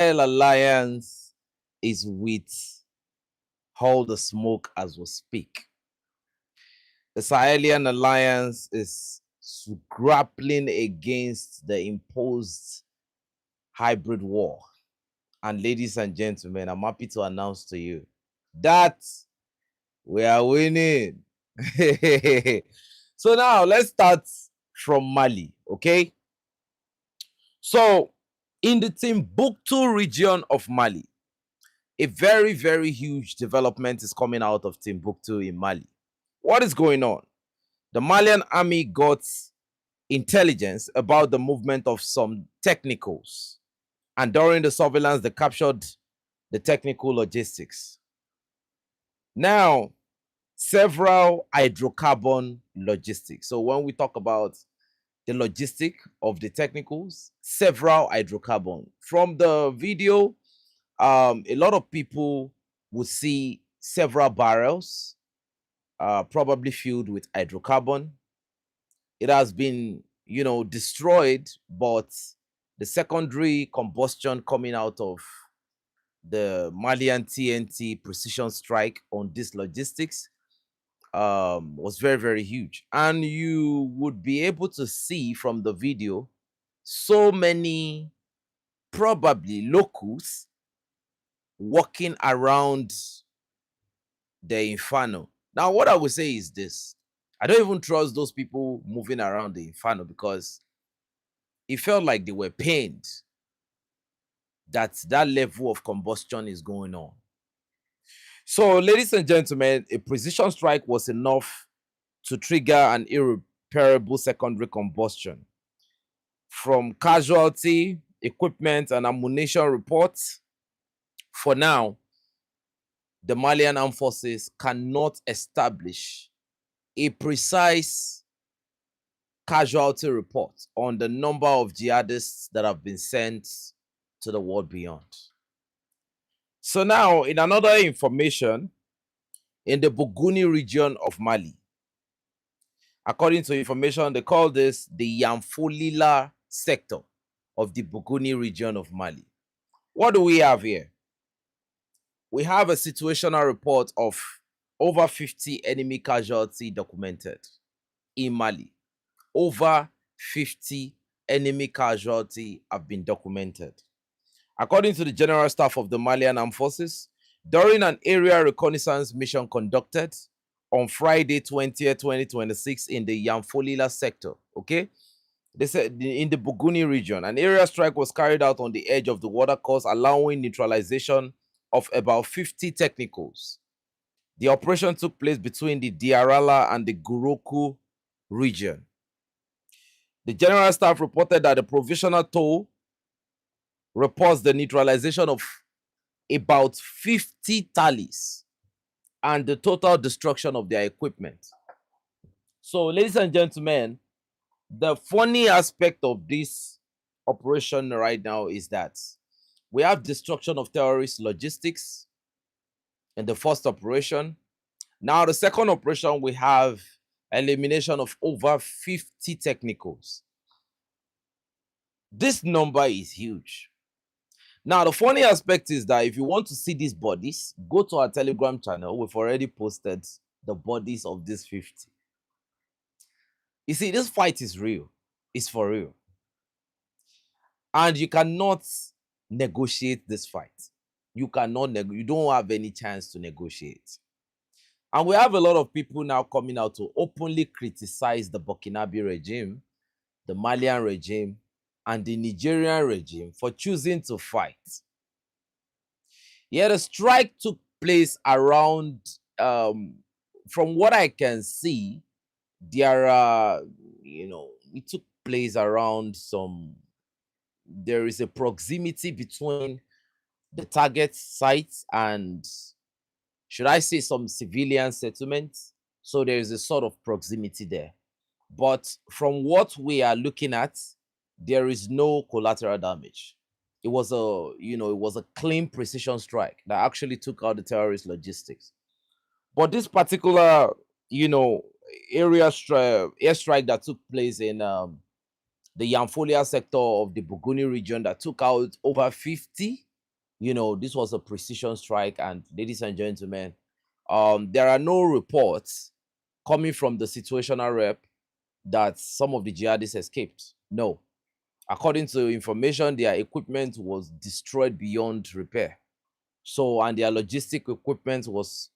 Alliance is with all the smoke as we speak. The Sahelian Alliance is grappling against the imposed hybrid war. And ladies and gentlemen, I'm happy to announce to you that we are winning. So now let's start from Mali, okay? So in the Timbuktu region of Mali, a very, very huge development is coming out of Timbuktu in Mali. What is going on? The Malian army got intelligence about the movement of some technicals. And during the surveillance, they captured the technical logistics. Now, several hydrocarbon logistics. So when we talk about the logistic of the technicals, several hydrocarbon. From the video, a lot of people will see several barrels, probably filled with hydrocarbon. It has been, destroyed, but the secondary combustion coming out of the Malian TNT precision strike on this logistics was very, very huge. And you would be able to see from the video so many probably locals walking around the Inferno. Now, what I would say is this. I don't even trust those people moving around the Inferno because it felt like they were pained that that level of combustion is going on. So, ladies and gentlemen, a precision strike was enough to trigger an irreparable secondary combustion. From casualty, equipment, and ammunition reports, for now, the Malian Armed Forces cannot establish a precise casualty report on the number of jihadists that have been sent to the world beyond. So now, in another information, in the Buguni region of Mali, according to information, they call this the Yamfolila sector of the Buguni region of Mali. What do we have here? We have a situational report of over 50 enemy casualty documented in Mali. Over 50 enemy casualty have been documented. According to the General Staff of the Malian Armed Forces, during an area reconnaissance mission conducted on Friday 20th, 2026 in the Yamfolila sector, okay? They said in the Buguni region, an area strike was carried out on the edge of the watercourse, allowing neutralization of about 50 technicals. The operation took place between the Diarala and the Guruku region. The General Staff reported that the provisional toll reports the neutralization of about 50 tallies and the total destruction of their equipment. So, ladies and gentlemen, the funny aspect of this operation right now is that we have destruction of terrorist logistics in the first operation. Now, the second operation, we have elimination of over 50 technicals. This number is huge. Now, the funny aspect is that if you want to see these bodies, go to our Telegram channel. We've already posted the bodies of these 50. You see, this fight is real. It's for real. And you cannot negotiate this fight. You cannot, you don't have any chance to negotiate. And we have a lot of people now coming out to openly criticize the Burkinabe regime, the Malian regime, and the Nigerian regime for choosing to fight. Yeah, the strike took place around, from what I can see, there are, it took place around there is a proximity between the target sites and, should I say, some civilian settlements. So there is a sort of proximity there. But from what we are looking at, there is no collateral damage. It was a clean precision strike that actually took out the terrorist logistics. But this particular, airstrike that took place in the Yamfolia sector of the Buguni region that took out over 50 This was a precision strike. And ladies and gentlemen, there are no reports coming from the situational rep that some of the jihadists escaped. No. According to information, their equipment was destroyed beyond repair. So, and their logistic equipment was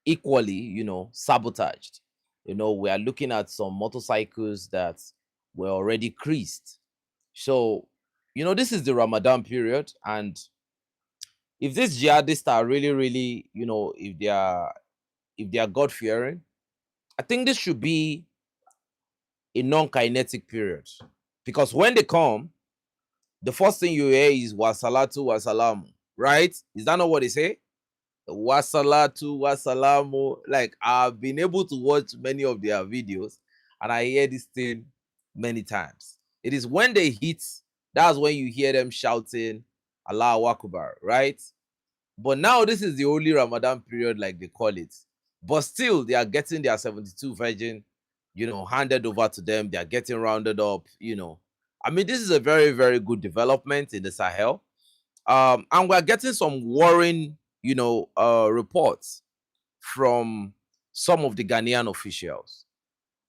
equally, sabotaged. We are looking at some motorcycles that were already creased. So, this is the Ramadan period. And if these jihadists are really, really, if they are God fearing, I think this should be a non-kinetic period. Because when they come, the first thing you hear is wasalatu wasalamu, right? Is that not what they say? Wasalatu wasalamu. Like, I've been able to watch many of their videos and I hear this thing many times. It is when they hit, that's when you hear them shouting Allahu Akbar, right? But now this is the only Ramadan period, like they call it. But still, they are getting their 72 virgin, handed over to them. They are getting rounded up. I mean, this is a very, very good development in the Sahel. And we're getting some worrying, reports from some of the Ghanaian officials.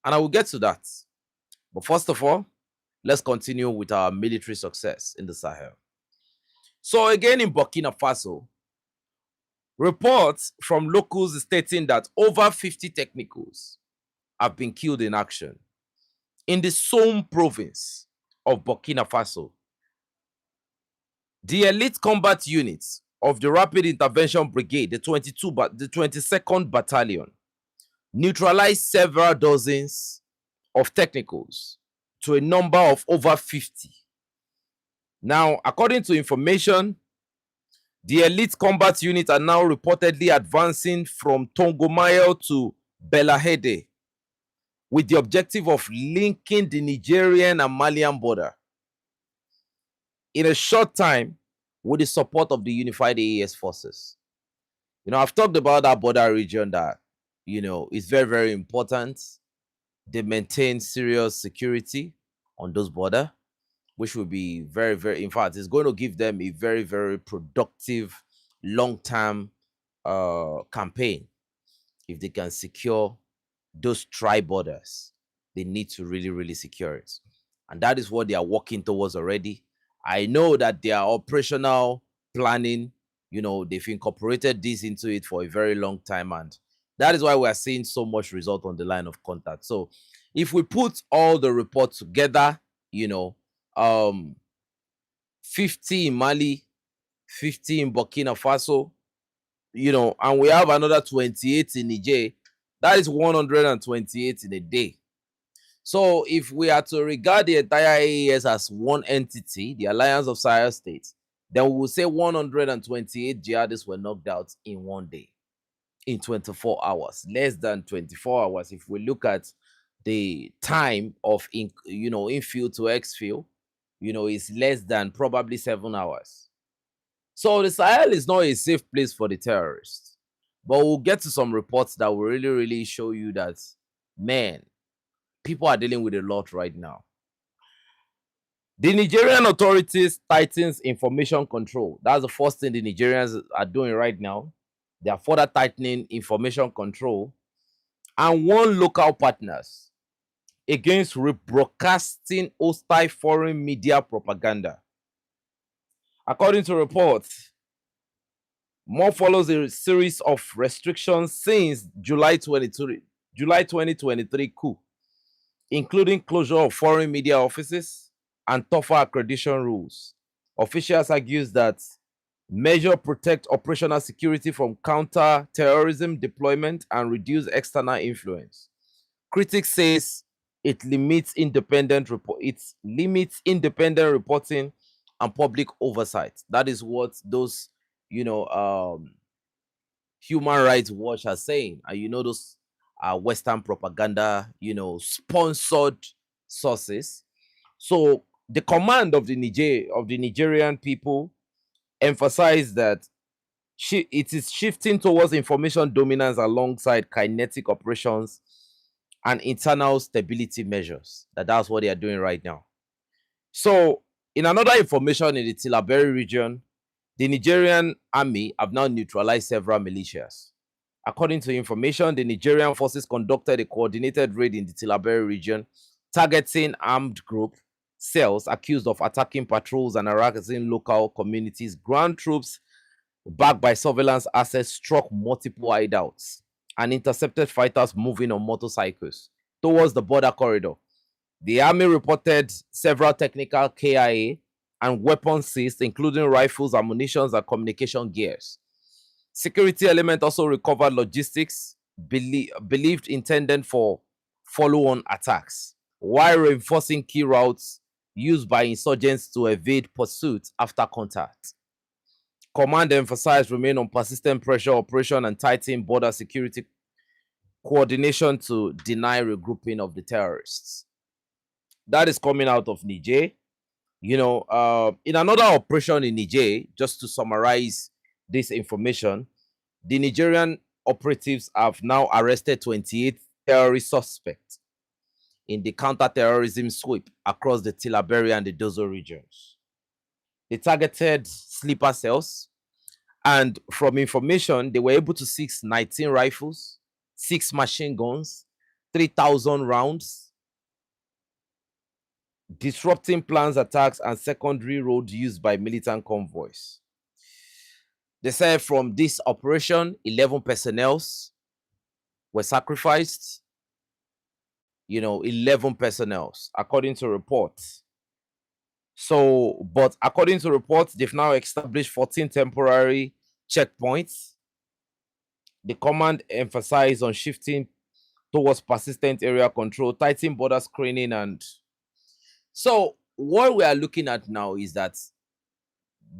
And I will get to that. But first of all, let's continue with our military success in the Sahel. So again, in Burkina Faso, reports from locals stating that over 50 technicals have been killed in action in the Soum province of Burkina Faso. The elite combat units of the Rapid Intervention Brigade, the 22nd Battalion, neutralized several dozens of technicals to a number of over 50. Now, according to information, the elite combat units are now reportedly advancing from Tongomayo to Belahede with the objective of linking the Nigerian and Malian border in a short time with the support of the unified AES forces. I've talked about that border region that, is very, very important. They maintain serious security on those borders, which will be very, very, in fact, it's going to give them a very, very productive long-term campaign if they can secure those tri-borders. They need to really, really secure it. And that is what they are working towards already. I know that their operational planning, they've incorporated this into it for a very long time. And that is why we are seeing so much result on the line of contact. So if we put all the reports together, 50 in Mali, 50 in Burkina Faso, and we have another 28 in Niger. That is 128 in a day. So if we are to regard the entire AES as one entity, the Alliance of Sahel States, then we will say 128 jihadists were knocked out in one day, in 24 hours, less than 24 hours. If we look at the time of infill to exfil, it's less than probably 7 hours. So the Sahel is not a safe place for the terrorists. But we'll get to some reports that will really, really show you that, man, people are dealing with a lot right now. The Nigerian authorities tightens information control. That's the first thing the Nigerians are doing right now. They are further tightening information control and warn local partners against rebroadcasting hostile foreign media propaganda. According to reports, more follows a series of restrictions since July 2023 coup, including closure of foreign media offices and tougher accreditation rules. Officials argue that measures protect operational security from counter-terrorism deployment and reduce external influence. Critics says it limits independent reporting and public oversight. That is what those Human Rights Watch are saying. And those Western propaganda, sponsored sources. So the command of the Nigerian people emphasized that it is shifting towards information dominance alongside kinetic operations and internal stability measures. That's what they are doing right now. So in another information in the Tilaberi region, The Nigerian army have now neutralized several militias. According to information, the Nigerian forces conducted a coordinated raid in the Tillaberi region, targeting armed group cells accused of attacking patrols and harassing local communities. Ground troops, backed by surveillance assets, struck multiple hideouts and intercepted fighters moving on motorcycles towards the border corridor. The army reported several technical KIA and weapons seized, including rifles, ammunition, and communication gears. Security element also recovered logistics believed intended for follow-on attacks, while reinforcing key routes used by insurgents to evade pursuit after contact. Command emphasized remain on persistent pressure operation and tighten border security coordination to deny regrouping of the terrorists. That is coming out of Niger. In another operation in Niger, just to summarize this information, the Nigerian operatives have now arrested 28 terrorist suspects in the counter-terrorism sweep across the Tillaberi and the Dozo regions. They targeted sleeper cells, and from information, they were able to seize 19 rifles, 6 machine guns, 3,000 rounds, disrupting plans, attacks, and secondary roads used by militant convoys. They said from this operation, 11 personnel were sacrificed. 11 personnel, according to reports. But according to reports, they've now established 14 temporary checkpoints. The command emphasized on shifting towards persistent area control, tightening border screening, and so what we are looking at now is that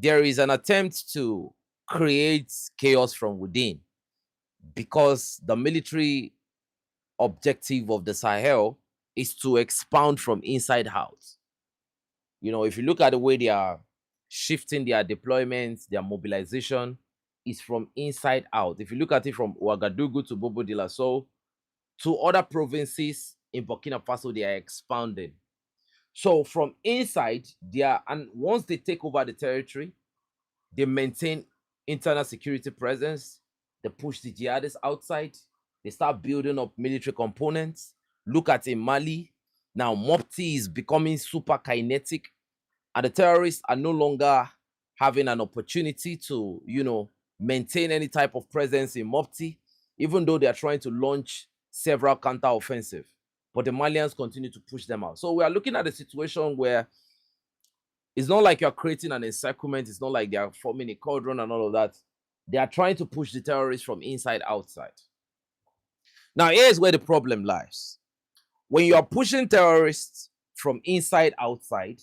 there is an attempt to create chaos from within, because the military objective of the Sahel is to expound from inside out. If you look at the way they are shifting their deployments, their mobilization is from inside out. If you look at it from Ouagadougou to Bobo Dioulasso to other provinces in Burkina Faso, they are expanding. So from inside, and once they take over the territory, they maintain internal security presence. They push the jihadists outside. They start building up military components. Look at in Mali. Now Mopti is becoming super kinetic, and the terrorists are no longer having an opportunity to, maintain any type of presence in Mopti, even though they are trying to launch several counter-offensive. But the Malians continue to push them out. So we are looking at a situation where it's not like you're creating an encirclement. It's not like they are forming a cauldron and all of that. They are trying to push the terrorists from inside outside. Now, here's where the problem lies. When you are pushing terrorists from inside outside,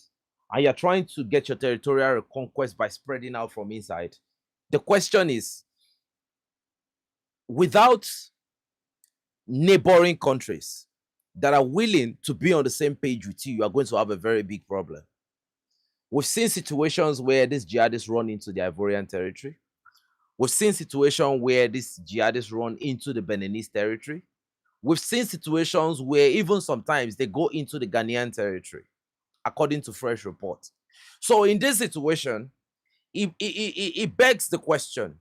and you're trying to get your territorial conquest by spreading out from inside, the question is, without neighboring countries that are willing to be on the same page with you, you are going to have a very big problem. We've seen situations where these jihadists run into the Ivorian territory. We've seen situations where these jihadists run into the Beninese territory. We've seen situations where even sometimes they go into the Ghanaian territory, according to fresh reports. So in this situation, it begs the question,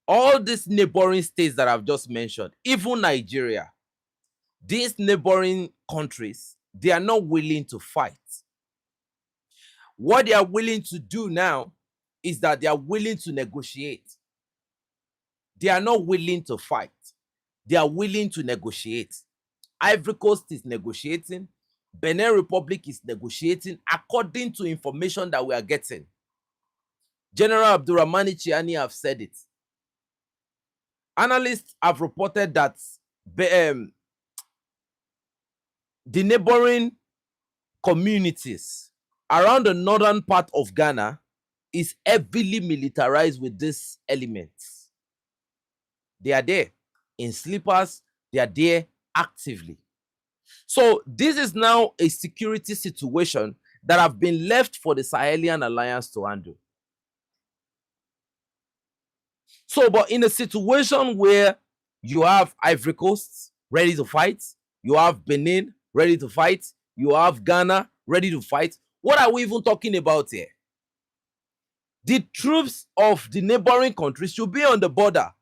all these neighboring states that I've just mentioned, even Nigeria, these neighboring countries, they are not willing to fight. What they are willing to do now is that they are willing to negotiate. They are not willing to fight. They are willing to negotiate. Ivory Coast is negotiating. Benin Republic is negotiating according to information that we are getting. General Abdurrahmani Chiani have said it. Analysts have reported that the neighboring communities around the northern part of Ghana is heavily militarized with these elements. They are there in sleepers. They are there actively. So this is now a security situation that have been left for the Sahelian alliance to handle. So, but in a situation where you have Ivory Coast ready to fight, you have Benin ready to fight, you have Ghana ready to fight, what are we even talking about here? the troops of the neighboring countries should be on the border.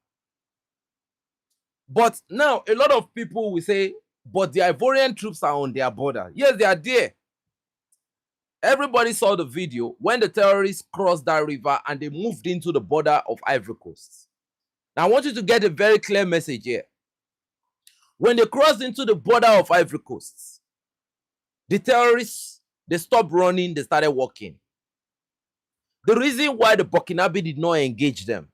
But now a lot of people will say, but the Ivorian troops are on their border. Yes, they are there. Everybody saw the video when the terrorists crossed that river and they moved into the border of Ivory Coast. Now, I want you to get a very clear message here. When they crossed into the border of Ivory Coast, the terrorists, they stopped running, they started walking. The reason why the Burkinabe did not engage them,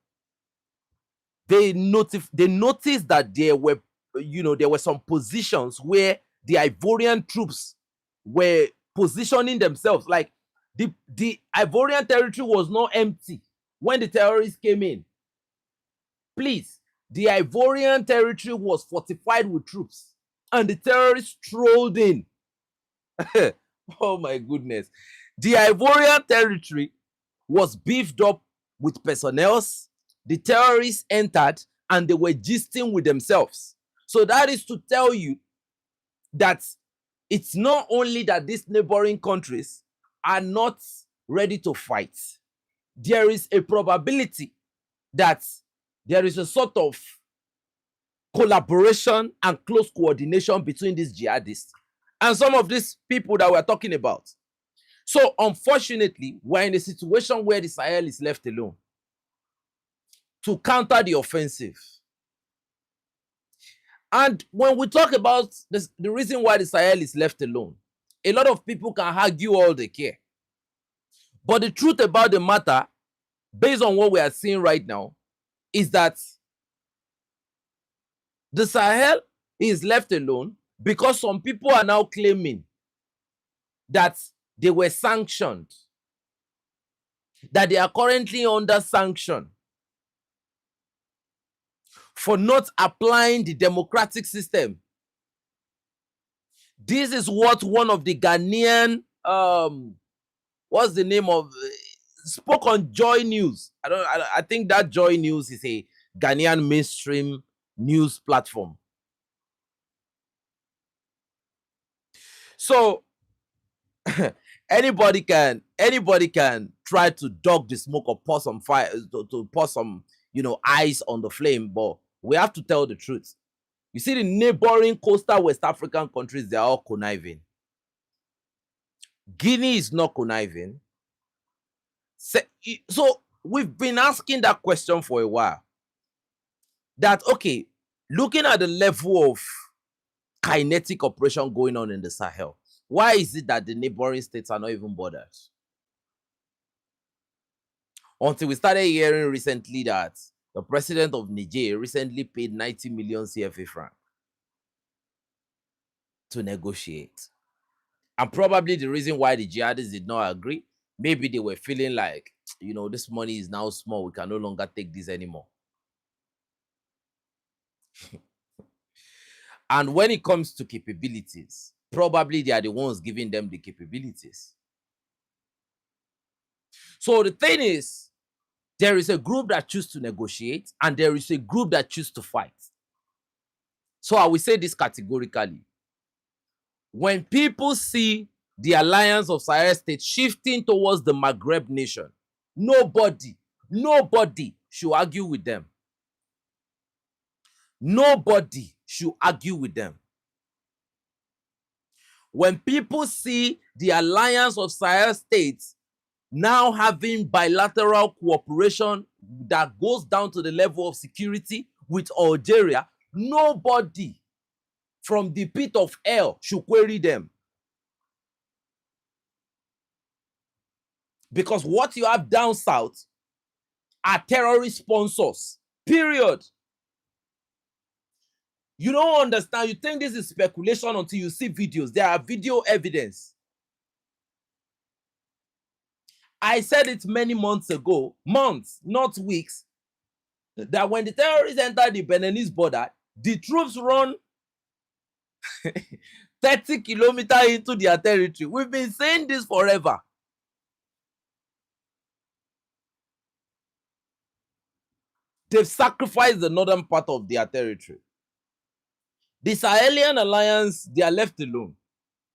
they noticed that there were, there were some positions where the Ivorian troops were positioning themselves. Like the Ivorian territory was not empty when the terrorists came in. Please, the Ivorian territory was fortified with troops, and the terrorists strolled in. Oh my goodness. The Ivorian territory was beefed up with personnel. The terrorists entered and they were gisting with themselves. So that is to tell you that it's not only that these neighboring countries are not ready to fight. There is a probability that there is a sort of collaboration and close coordination between these jihadists and some of these people that we're talking about. So unfortunately, we're in a situation where the Sahel is left alone to counter the offensive. And when we talk about this, the reason why the Sahel is left alone, a lot of people can argue all they care. But the truth about the matter, based on what we are seeing right now, is that the Sahel is left alone because some people are now claiming that they were sanctioned, that they are currently under sanction for not applying the democratic system. This is what one of the Ghanaian, what's the name of, spoke on Joy News. I think that Joy News is a Ghanaian mainstream news platform. So anybody can try to dog the smoke or pour some fire, to pour some ice on the flame, but we have to tell the truth. You see, the neighboring coastal West African countries, they are all conniving. Guinea is not conniving. So we've been asking that question for a while. That, okay, looking at the level of kinetic operation going on in the Sahel, why is it that the neighboring states are not even bothered? Until we started hearing recently that the president of Niger recently paid 90 million CFA francs to negotiate. And probably the reason why the jihadists did not agree, maybe they were feeling like, this money is now small, we can no longer take this anymore. And when it comes to capabilities, probably they are the ones giving them the capabilities. So the thing is, there is a group that choose to negotiate and there is a group that choose to fight. So I will say this categorically. When people see the alliance of Sahel states shifting towards the Maghreb nation, nobody should argue with them. Nobody should argue with them. When people see the alliance of Sahel states now having bilateral cooperation that goes down to the level of security with Algeria, nobody from the pit of hell should query them. Because what you have down south are terrorist sponsors, period. You don't understand. You think this is speculation until you see videos. There are video evidence. I said it many months ago, months, not weeks, that when the terrorists enter the Beninese border, the troops run 30 kilometers into their territory. We've been saying this forever. They've sacrificed the northern part of their territory. The Sahelian alliance, they are left alone.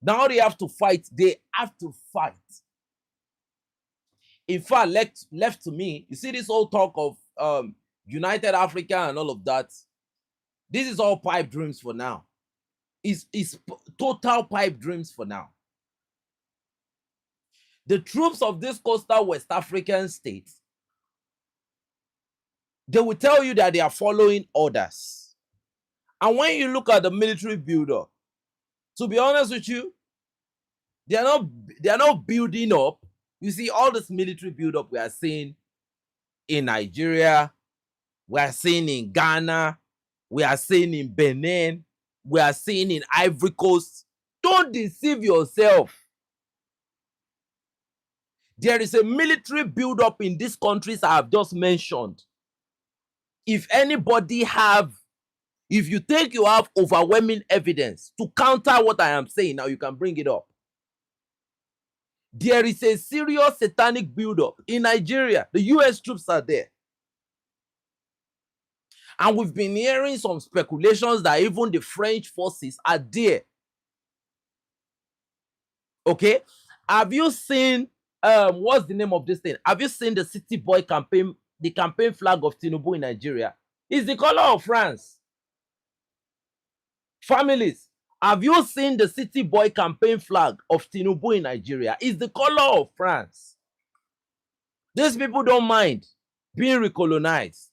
Now they have to fight. They have to fight. In fact, left to me, you see this whole talk of United Africa and all of that. This is all pipe dreams for now. It's total pipe dreams for now. The troops of this coastal West African states, they will tell you that they are following orders. And when you look at the military buildup, to be honest with you, they are not building up. You see, all this military buildup we are seeing in Nigeria, we are seeing in Ghana, we are seeing in Benin, we are seeing in Ivory Coast. Don't deceive yourself. There is a military buildup in these countries I have just mentioned. If you think you have overwhelming evidence to counter what I am saying, now you can bring it up. There is a serious satanic buildup in Nigeria. The US troops are there. And we've been hearing some speculations that even the French forces are there. Okay? Have you seen, what's the name of this thing? Have you seen the City Boy campaign, the campaign flag of Tinubu in Nigeria? It's the color of France. Families, have you seen the City Boy campaign flag of Tinubu in Nigeria? It's the color of France. These people don't mind being recolonized.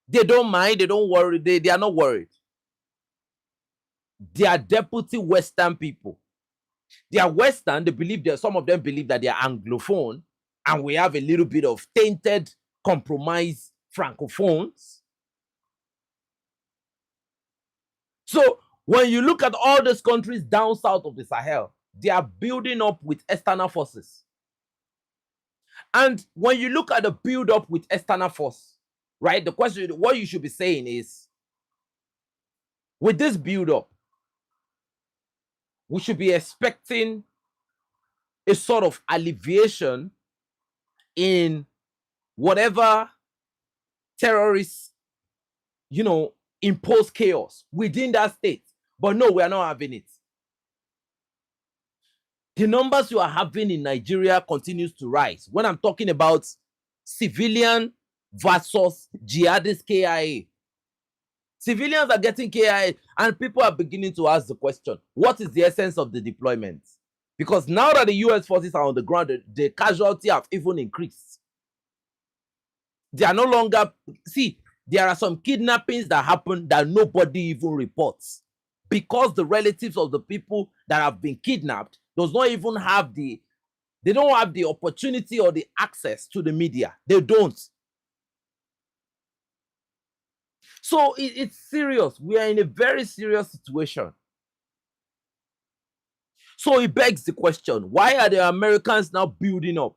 They don't mind, they don't worry, they are not worried. They are deputy Western people. They are Western, they believe that some of them believe that they are Anglophone, and we have a little bit of tainted, compromised Francophones. So when you look at all these countries down south of the Sahel, they are building up with external forces. And when you look at the build up with external force, right, the question, what you should be saying is, with this build up, we should be expecting a sort of alleviation in whatever terrorists, impose chaos within that state. But no, we are not having it. The numbers you are having in Nigeria continues to rise. When I'm talking about civilian versus jihadist KIA, civilians are getting KIA, and people are beginning to ask the question, what is the essence of the deployment? Because now that the US forces are on the ground, the casualty have even increased. They are no longer, there are some kidnappings that happen that nobody even reports, because the relatives of the people that have been kidnapped does not even have they don't have the opportunity or the access to the media. They don't. So it's serious. We are in a very serious situation. So it begs the question, why are the Americans now building up?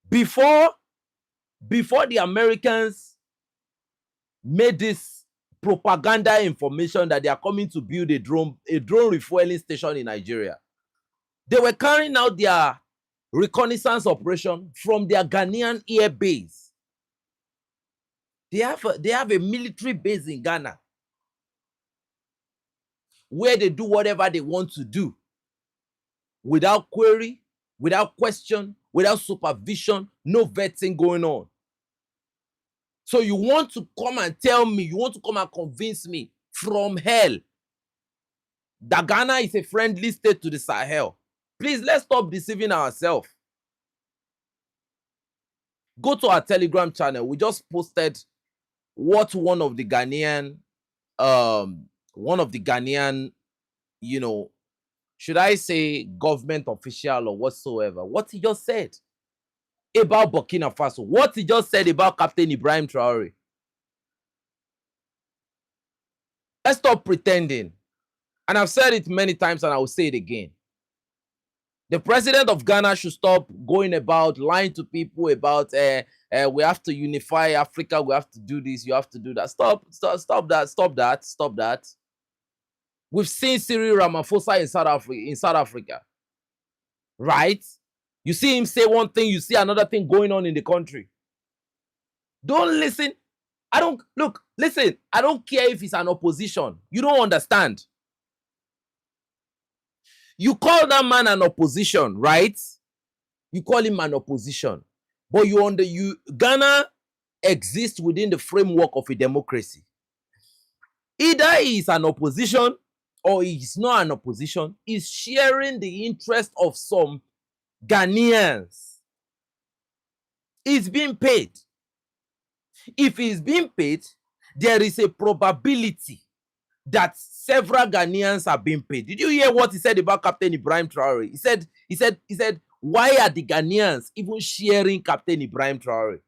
Before the Americans made this propaganda information that they are coming to build a drone refueling station in Nigeria, they were carrying out their reconnaissance operation from their Ghanaian air base. They have a military base in Ghana where they do whatever they want to do without query, without question, without supervision, no vetting going on. So you want to come and tell me, you want to come and convince me from hell that Ghana is a friendly state to the Sahel? Please, let's stop deceiving ourselves. Go to our Telegram channel. We just posted what one of the Ghanaian, should I say government official or whatsoever, what he just said about Burkina Faso, what he just said about Captain Ibrahim Traore. Let's stop pretending. And I've said it many times and I will say it again. The president of Ghana should stop going about lying to people about we have to unify Africa, we have to do this, you have to do that. Stop that. We've seen Cyril Ramaphosa in South Africa. Right? You see him say one thing, you see another thing going on in the country. Don't listen. I don't care if it's an opposition. You don't understand. You call that man an opposition, right? You call him an opposition. But Ghana exists within the framework of a democracy. Either he is an opposition or he is not an opposition. He's sharing the interest of some Ghanaians. He's being paid. If he's being paid, there is a probability that several Ghanaians are being paid. Did you hear what he said about Captain Ibrahim Traore? He said, why are the Ghanaians even sharing Captain Ibrahim Traore?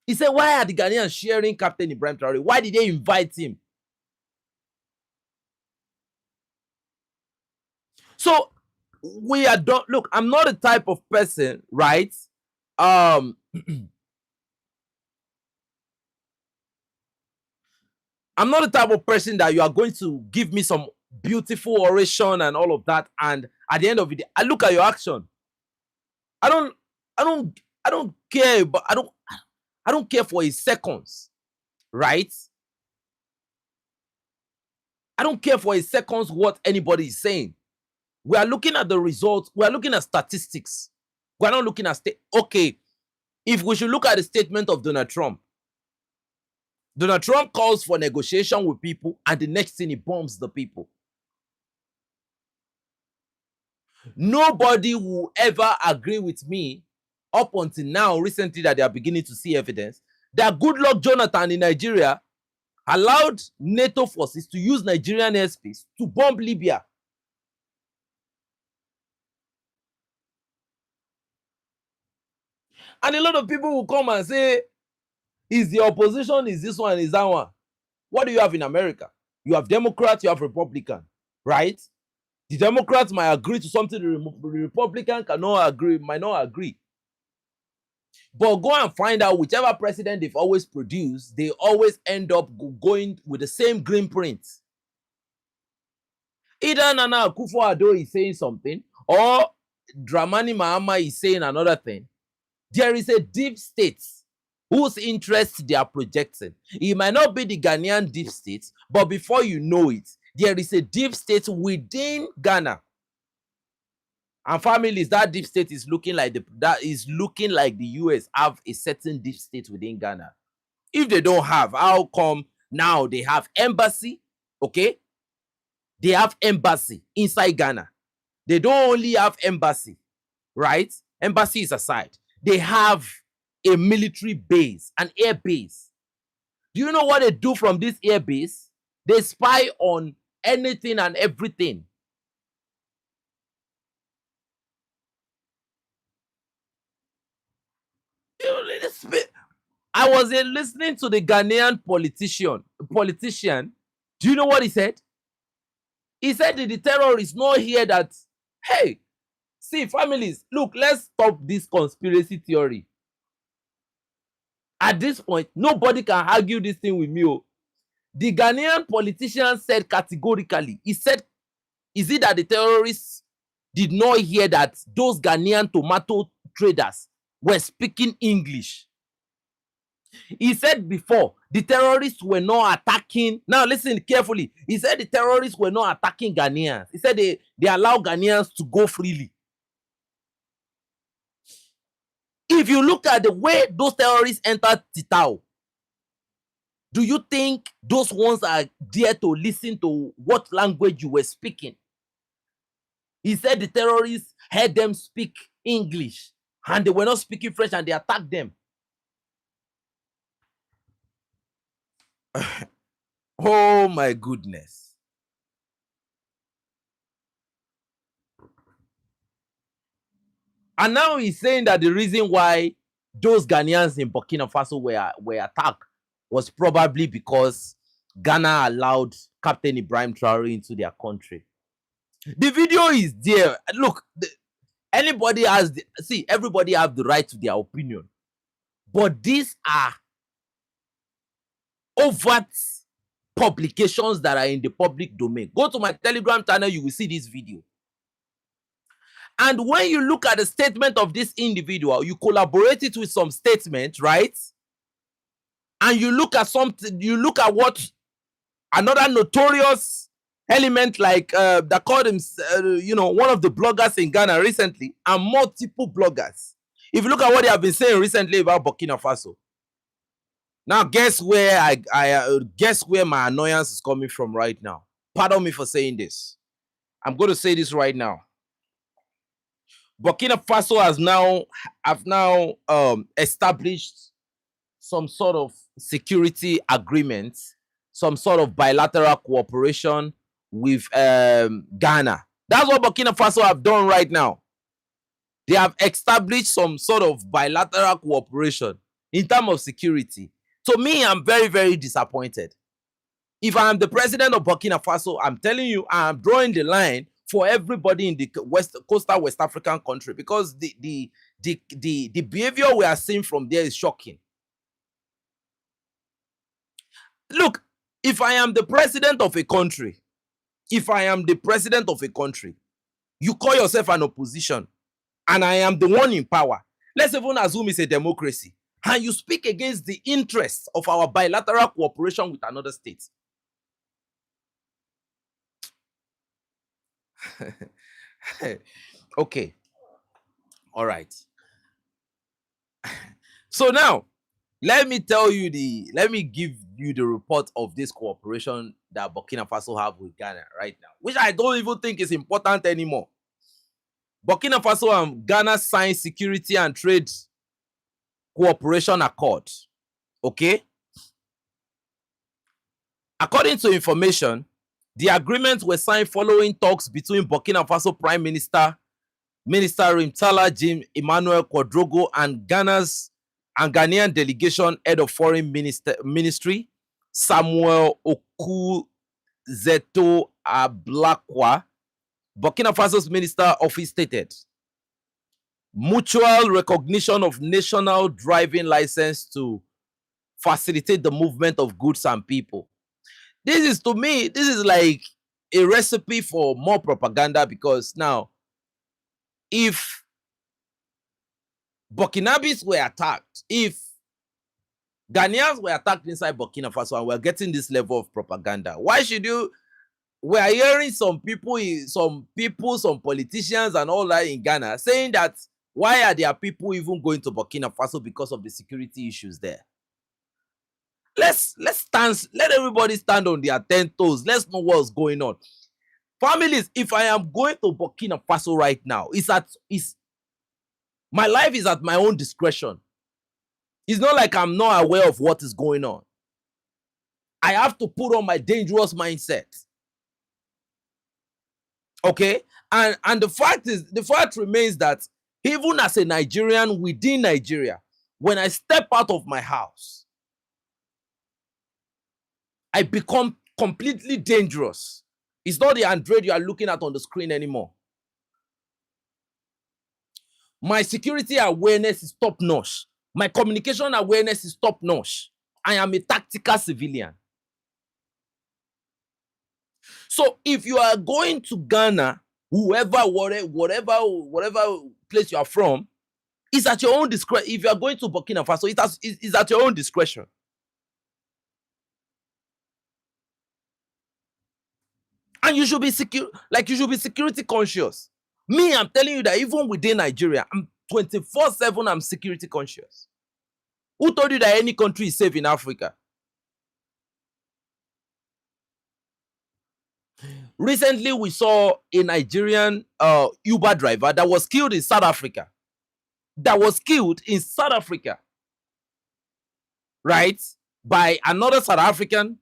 He said, why are the Ghanaians sharing Captain Ibrahim Traore? Why did they invite him? So we are done. Look, I'm not a type of person, right? I'm not the type of person that you are going to give me some beautiful oration and all of that, and at the end of it, I look at your action. I don't care, but I don't care for his seconds, right? I don't care for a seconds what anybody is saying. We are looking at the results. We are looking at statistics. We are not looking at okay, if we should look at the statement of Donald Trump calls for negotiation with people, and the next thing he bombs the people. Nobody will ever agree with me up until now, recently, that they are beginning to see evidence that Goodluck Jonathan in Nigeria allowed NATO forces to use Nigerian airspace to bomb Libya. And a lot of people will come and say, is the opposition, is this one, is that one? What do you have in America? You have Democrats, you have Republican, right? The Democrats might agree to something, the Republican might not agree. But go and find out whichever president they've always produced, they always end up going with the same green print. Either Nana Akufo-Addo is saying something, or Dramani Mahama is saying another thing. There is a deep state whose interests they are projecting. It might not be the Ghanaian deep state, but before you know it, there is a deep state within Ghana. And families, that deep state is looking like the US have a certain deep state within Ghana. If they don't have, how come now they have embassy? Okay, they have embassy inside Ghana. They don't only have embassy, right? Embassy is aside. They have a military base, an air base. Do you know what they do from this air base? They spy on anything and everything. I was listening to the Ghanaian politician. Do you know what he said? He said that the terrorists know here that, hey, see, families, look, let's stop this conspiracy theory. At this point, nobody can argue this thing with me. The Ghanaian politician said categorically, he said, is it that the terrorists did not hear that those Ghanaian tomato traders were speaking English? He said before, the terrorists were not attacking. Now listen carefully. He said the terrorists were not attacking Ghanaians. He said they allow Ghanaians to go freely. If you look at the way those terrorists entered Titao, do you think those ones are there to listen to what language you were speaking? He said the terrorists heard them speak English and they were not speaking French and they attacked them. Oh my goodness. And now he's saying that the reason why those Ghanaians in Burkina Faso were attacked was probably because Ghana allowed Captain Ibrahim Traore into their country. The video is there. Look, everybody has the right to their opinion. But these are overt publications that are in the public domain. Go to my Telegram channel, you will see this video. And when you look at the statement of this individual, you collaborate it with some statement, right? And you look at something, you look at what another notorious element like that called him, one of the bloggers in Ghana recently, and multiple bloggers. If you look at what they have been saying recently about Burkina Faso, now guess where I guess where my annoyance is coming from right now. Pardon me for saying this. I'm going to say this right now. Burkina Faso have now established some sort of security agreement, some sort of bilateral cooperation with Ghana. That's what Burkina Faso have done right now. They have established some sort of bilateral cooperation in terms of security. To me, I'm very, very disappointed. If I'm the president of Burkina Faso, I'm telling you, I'm drawing the line for everybody in the coastal West African country, because the behavior we are seeing from there is shocking. Look, if I am the president of a country, you call yourself an opposition, and I am the one in power. Let's even assume it's a democracy, and you speak against the interests of our bilateral cooperation with another state. Okay. All right. So now, let me give you the report of this cooperation that Burkina Faso have with Ghana right now, which I don't even think is important anymore. Burkina Faso and Ghana signed security and trade cooperation accord. Okay. According to information, the agreements were signed following talks between Burkina Faso Prime Minister Rimtala Jim Emmanuel Quadrogo and Ghanaian delegation head of foreign ministry Samuel Okuzeto Ablakwa. Burkina Faso's minister office stated, mutual recognition of national driving license to facilitate the movement of goods and people. This is, to me, this is like a recipe for more propaganda, because now, if Burkinabes were attacked, if Ghanaians were attacked inside Burkina Faso, and we're getting this level of propaganda, why should you? We are hearing some politicians and all that in Ghana saying that why are there people even going to Burkina Faso because of the security issues there? Let everybody stand on their 10 toes. Let's know what's going on. Families, if I am going to Burkina Faso right now, my life is at my own discretion. It's not like I'm not aware of what is going on. I have to put on my dangerous mindset. Okay? And the fact remains that even as a Nigerian within Nigeria, when I step out of my house, I become completely dangerous. It's not the Android you are looking at on the screen anymore. My security awareness is top-notch. My communication awareness is top-notch. I am a tactical civilian. So if you are going to Ghana, whatever place you are from, it's at your own discretion. If you are going to Burkina Faso, it's at your own discretion. And you should be security conscious. Me, I'm telling you that even within Nigeria, I'm 24/7, I'm security conscious. Who told you that any country is safe in Africa? Recently, we saw a Nigerian Uber driver that was killed in South Africa. Right? By another South African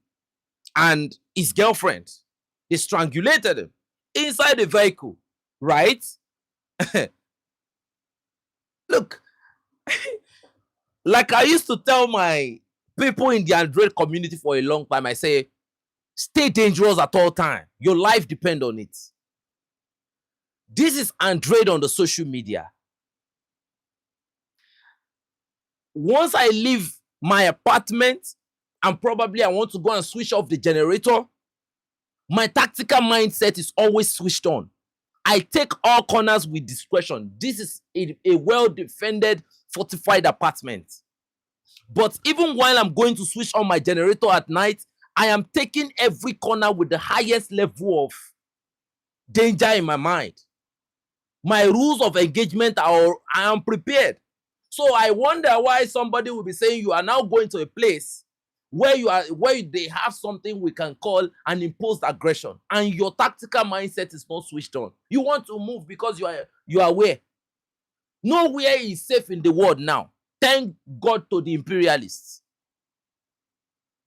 and his girlfriend. They strangulated him inside the vehicle, right? Look, like I used to tell my people in the Android community for a long time, I say, stay dangerous at all times. Your life depends on it. This is Android on the social media. Once I leave my apartment and probably I want to go and switch off the generator, my tactical mindset is always switched on. I take all corners with discretion. This is a well-defended, fortified apartment. But even while I'm going to switch on my generator at night, I am taking every corner with the highest level of danger in my mind. My rules of engagement I am prepared. So I wonder why somebody will be saying you are now going to a place where they have something we can call an imposed aggression, and your tactical mindset is not switched on. You want to move because you are aware. Nowhere is safe in the world now. Thank God to the imperialists.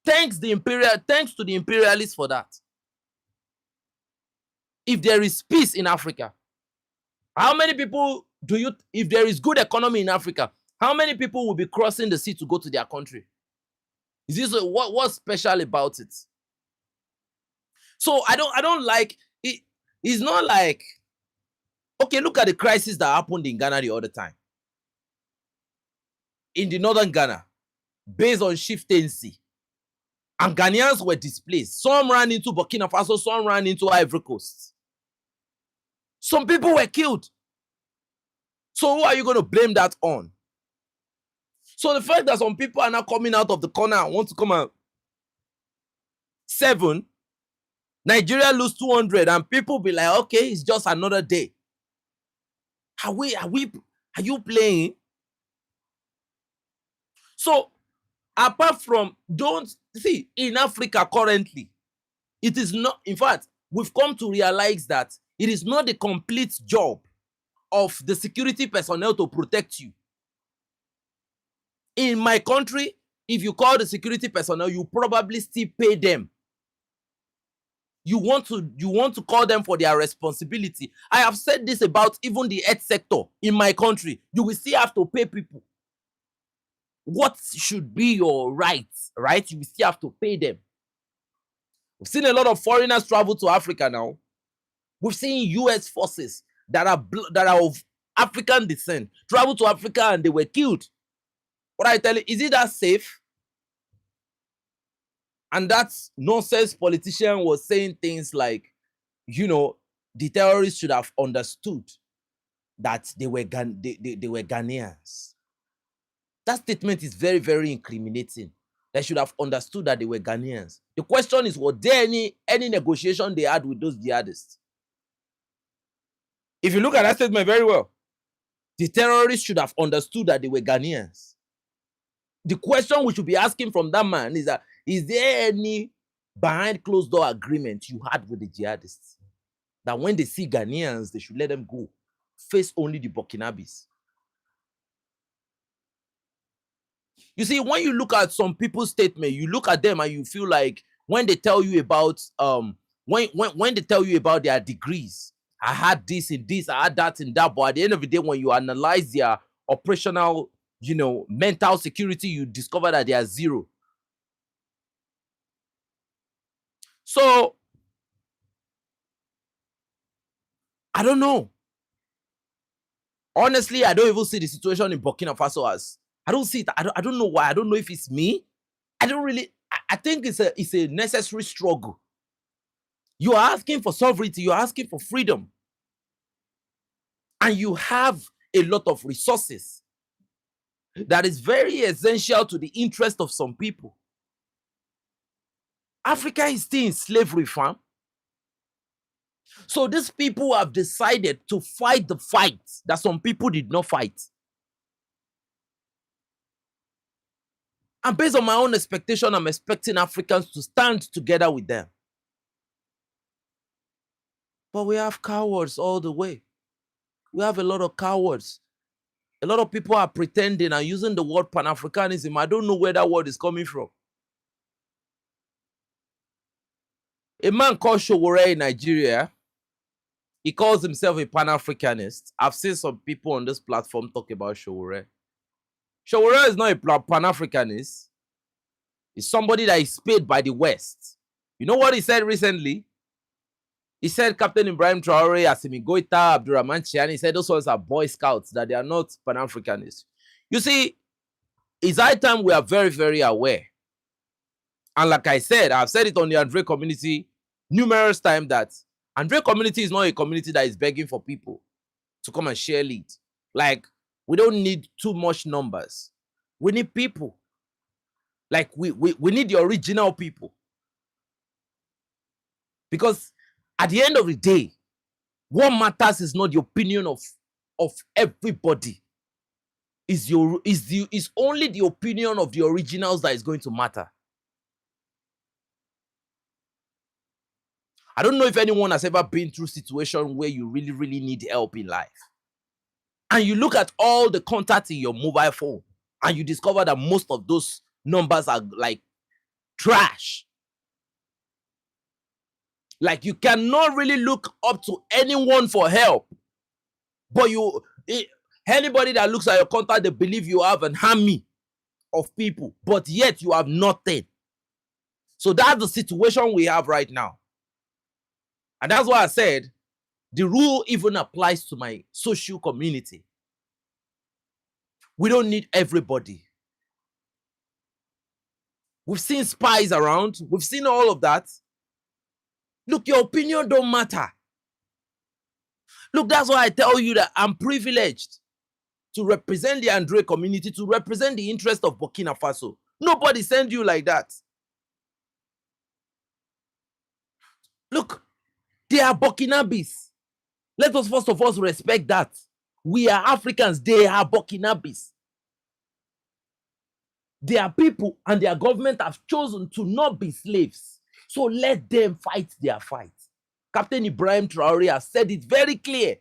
Thanks to the imperialists for that. If there is peace in Africa, how many people if there is good economy in Africa, how many people will be crossing the sea to go to their country? Is this what's special about it? So I don't like it. It's not like, okay, look at the crisis that happened in Ghana the other time. In the northern Ghana, based on chieftaincy, and Ghanaians were displaced. Some ran into Burkina Faso, some ran into Ivory Coast. Some people were killed. So who are you going to blame that on? So the fact that some people are now coming out of the corner and want to come out 7, Nigeria lose 200, and people be like, okay, it's just another day. Are you playing? So apart from, don't see, in Africa currently, it is not, in fact, we've come to realize that it is not the complete job of the security personnel to protect you. In my country, if you call the security personnel, you probably still pay them. You want to call them for their responsibility. I have said this about even the health sector in my country. You will still have to pay people. What should be your rights, right? You will still have to pay them. We've seen a lot of foreigners travel to Africa now. We've seen US forces that are of African descent travel to Africa and they were killed. What I tell you, is it that safe? And that nonsense politician was saying things like, the terrorists should have understood that they were Ghanaians. That statement is very, very incriminating. They should have understood that they were Ghanaians. The question is, was there any negotiation they had with those jihadists? If you look at that statement very well, the terrorists should have understood that they were Ghanaians. The question we should be asking from that man is that, is there any behind closed door agreement you had with the jihadists? That when they see Ghanaians, they should let them go. Face only the Burkinabes. You see, when you look at some people's statement, you look at them and you feel like when they tell you about when they tell you about their degrees, I had this in this, I had that in that, but at the end of the day, when you analyze their operational, mental security, you discover that they are 0. So I don't know. Honestly, I don't even see the situation in Burkina Faso as, I don't see it. I don't know why. I don't know if it's me. I think it's a necessary struggle. You are asking for sovereignty, you are asking for freedom. And you have a lot of resources that is very essential to the interest of some people. Africa is still in slavery, fam. So these people have decided to fight the fight that some people did not fight. And based on my own expectation, I'm expecting Africans to stand together with them. But we have cowards all the way. We have a lot of cowards. A lot of people are pretending and using the word Pan-Africanism. I don't know where that word is coming from. A man called Showore in Nigeria, he calls himself a Pan-Africanist. I've seen some people on this platform talk about Showore. Showore is not a Pan-Africanist. He's somebody that is paid by the West. You know what he said recently? He said Captain Ibrahim Traore, Assimi Goita, Abdurrahman Chiani, he said those ones are Boy Scouts, that they are not Pan-Africanists. You see, it's high time we are very, very aware. And like I said, I've said it on the Andre community numerous times that Andre community is not a community that is begging for people to come and share lead. Like, we don't need too much numbers. We need people. Like, we need the original people. Because at the end of the day, what matters is not the opinion of everybody. Is only the opinion of the originals that is going to matter. I don't know if anyone has ever been through a situation where you really, really need help in life. And you look at all the contacts in your mobile phone and you discover that most of those numbers are like trash. Like you cannot really look up to anyone for help. But anybody that looks at your contact, they believe you have an army of people, but yet you have nothing. So that's the situation we have right now. And that's why I said the rule even applies to my social community. We don't need everybody. We've seen spies around. We've seen all of that. Look, your opinion don't matter. Look, that's why I tell you that I'm privileged to represent the Andre community, to represent the interest of Burkina Faso. Nobody sent you like that. Look, they are Burkinabes. Let us first of all respect that. We are Africans. They are Burkinabes. They are people and their government have chosen to not be slaves. So let them fight their fight. Captain Ibrahim Traore has said it very clear.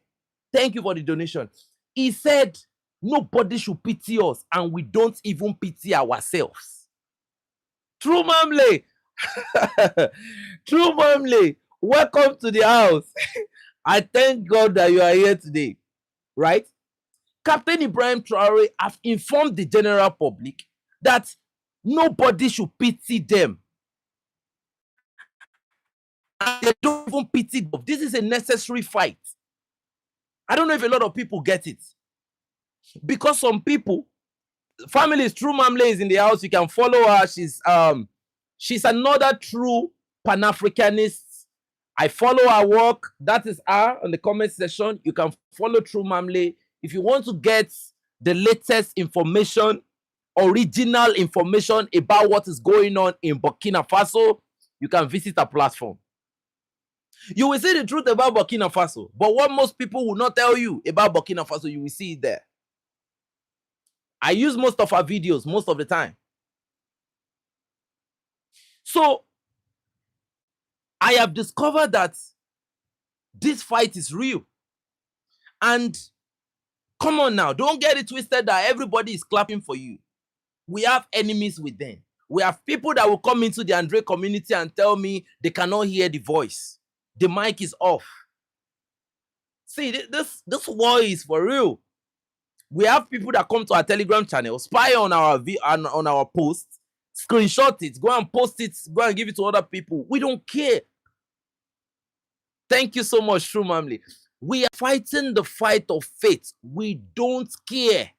Thank you for the donation. He said, nobody should pity us and we don't even pity ourselves. True Mamle. True Mamle. Welcome to the house. I thank God that you are here today. Right? Captain Ibrahim Traore has informed the general public that nobody should pity them. And they don't even pity them. This is a necessary fight. I don't know if a lot of people get it. Because some people, families, True Mamle is in the house. You can follow her. She's another true Pan-Africanist. I follow her work. That is her on the comment section. You can follow True Mamle. If you want to get the latest information, original information about what is going on in Burkina Faso, you can visit our platform. You will see the truth about Burkina Faso, but what most people will not tell you about Burkina Faso, you will see it there. I use most of our videos most of the time. So I have discovered that this fight is real. And come on now, don't get it twisted that everybody is clapping for you. We have enemies with them. We have people that will come into the Andre community and tell me they cannot hear the voice. The mic is off. See, this war is for real. We have people that come to our Telegram channel, spy on our posts, screenshot it, go and post it, go and give it to other people. We don't care. Thank you so much, True Mamle. We are fighting the fight of faith. We don't care.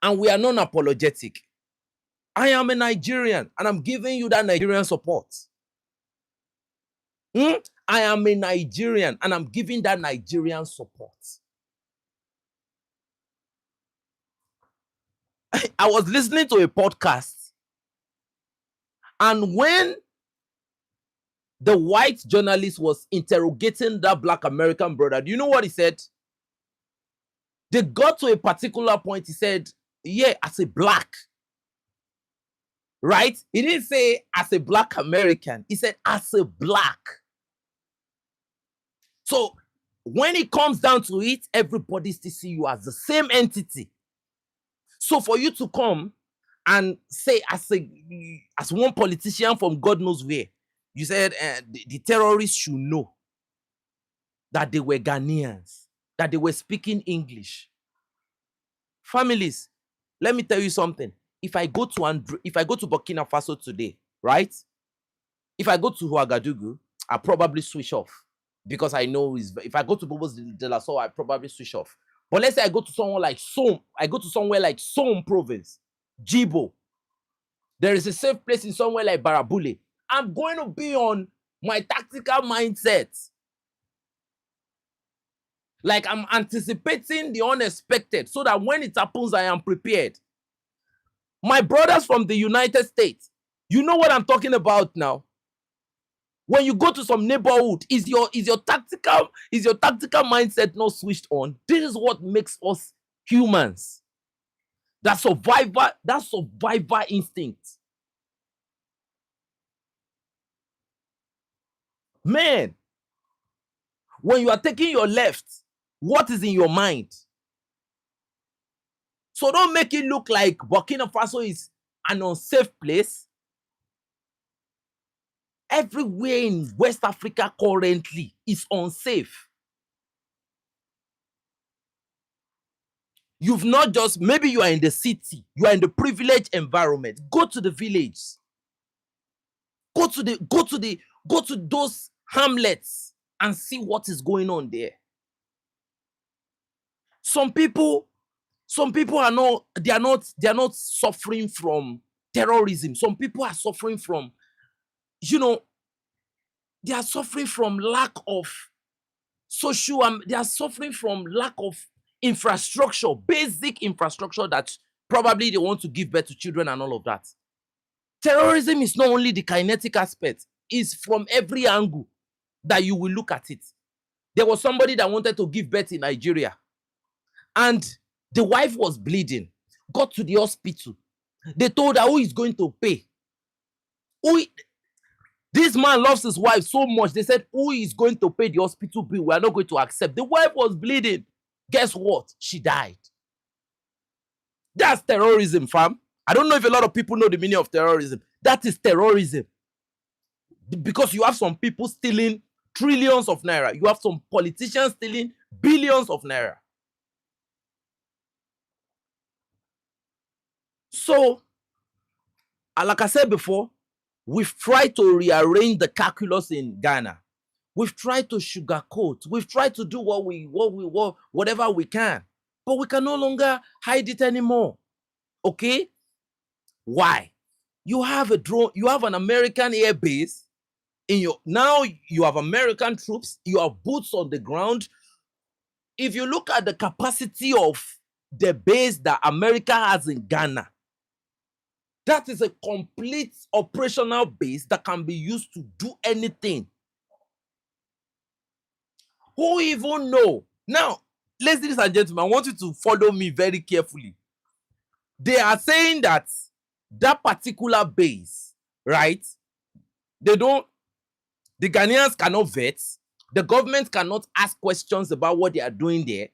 And we are non-apologetic. I am a Nigerian, and I'm giving you that Nigerian support. I am a Nigerian, and I'm giving that Nigerian support. I was listening to a podcast, and when the white journalist was interrogating that black American brother, do you know what he said? They got to a particular point. He said, yeah, as a black. Right? He didn't say as a black American. He said as a black. So when it comes down to it, everybody still see you as the same entity. So for you to come and say as one politician from God knows where, you said the terrorists should know that they were Ghanaians, that they were speaking English. Families, let me tell you something. If I go to Burkina Faso today, right? If I go to Ouagadougou, I'll probably switch off because I know if I go to Bobos de la Soul, I probably switch off. But let's say I go to somewhere like Soum. I go to somewhere like Soum province, Djibo. There is a safe place in somewhere like Barabule. I'm going to be on my tactical mindset. Like I'm anticipating the unexpected so that when it happens, I am prepared. My brothers from the United States, you know what I'm talking about now. When you go to some neighborhood, is your tactical mindset not switched on? This is what makes us humans. That survivor instinct. Man, when you are taking your left, what is in your mind? So don't make it look like Burkina Faso is an unsafe place. Everywhere in West Africa currently is unsafe. You've not just, maybe you are in the city, you are in the privileged environment. Go to the village. Go to those hamlets and see what is going on there. Some people are not, they are not suffering from terrorism. Some people are suffering from, they are suffering from lack of social, they are suffering from lack of infrastructure, basic infrastructure that probably they want to give birth to children and all of that. Terrorism is not only the kinetic aspect, it's from every angle that you will look at it. There was somebody that wanted to give birth in Nigeria, and the wife was bleeding, got to the hospital. They told her, who is going to pay? This man loves his wife so much. They said, who is going to pay the hospital bill? We are not going to accept. The wife was bleeding. Guess what? She died. That's terrorism, fam. I don't know if a lot of people know the meaning of terrorism. That is terrorism. Because you have some people stealing trillions of naira. You have some politicians stealing billions of naira. So, like I said before, we've tried to rearrange the calculus in Ghana. We've tried to sugarcoat. We've tried to do whatever we can. But we can no longer hide it anymore. Okay? Why? You have a drone, you have an American air base now you have American troops, you have boots on the ground. If you look at the capacity of the base that America has in Ghana, that is a complete operational base that can be used to do anything. Who even know? Now, ladies and gentlemen, I want you to follow me very carefully. They are saying that particular base, right? The Ghanaians cannot vet. The government cannot ask questions about what they are doing there.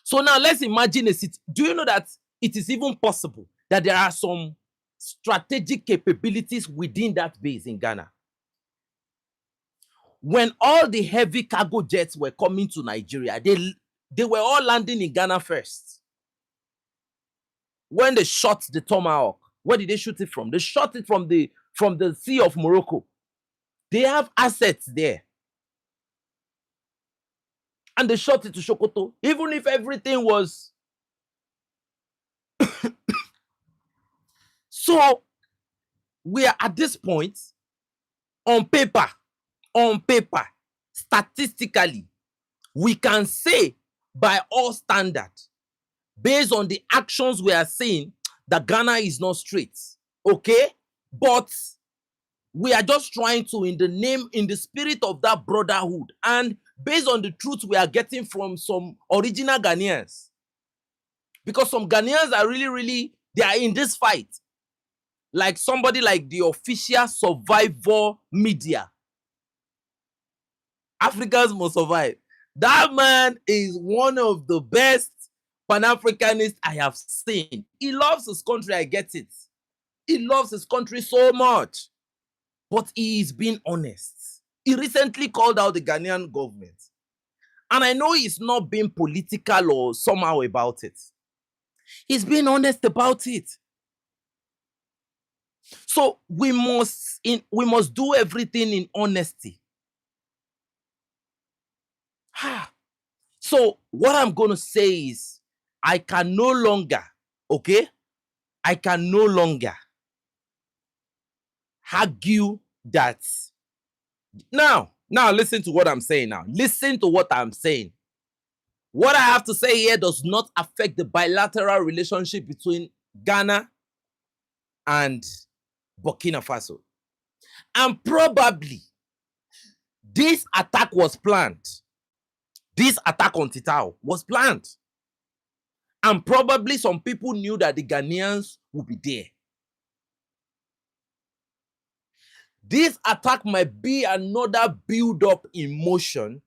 So now let's imagine a city. Do you know that it is even possible that there are some strategic capabilities within that base in Ghana? When all the heavy cargo jets were coming to Nigeria, they were all landing in Ghana first. When they shot the Tomahawk, where did they shoot it from? They shot it from the Sea of Morocco. They have assets there. And they shot it to Sokoto. Even if everything was... So, we are at this point, on paper, statistically, we can say by all standards, based on the actions we are seeing, that Ghana is not straight. Okay? But we are just trying to, in the spirit of that brotherhood, and based on the truth we are getting from some original Ghanaians, because some Ghanaians are really, they are in this fight. Like somebody like the official survivor media. Africans must survive. That man is one of the best Pan-Africanists I have seen. He loves his country, I get it. He loves his country so much. But he is being honest. He recently called out the Ghanaian government. And I know he's not being political or somehow about it. He's being honest about it. So we must do everything in honesty. So what I'm going to say is, I can no longer argue that. Now listen to what I'm saying now. Listen to what I'm saying. What I have to say here does not affect the bilateral relationship between Ghana and Burkina Faso. And probably This attack was planned. This attack on Titao was planned. And probably some people knew that the Ghanaians would be there. This attack might be another build-up in motion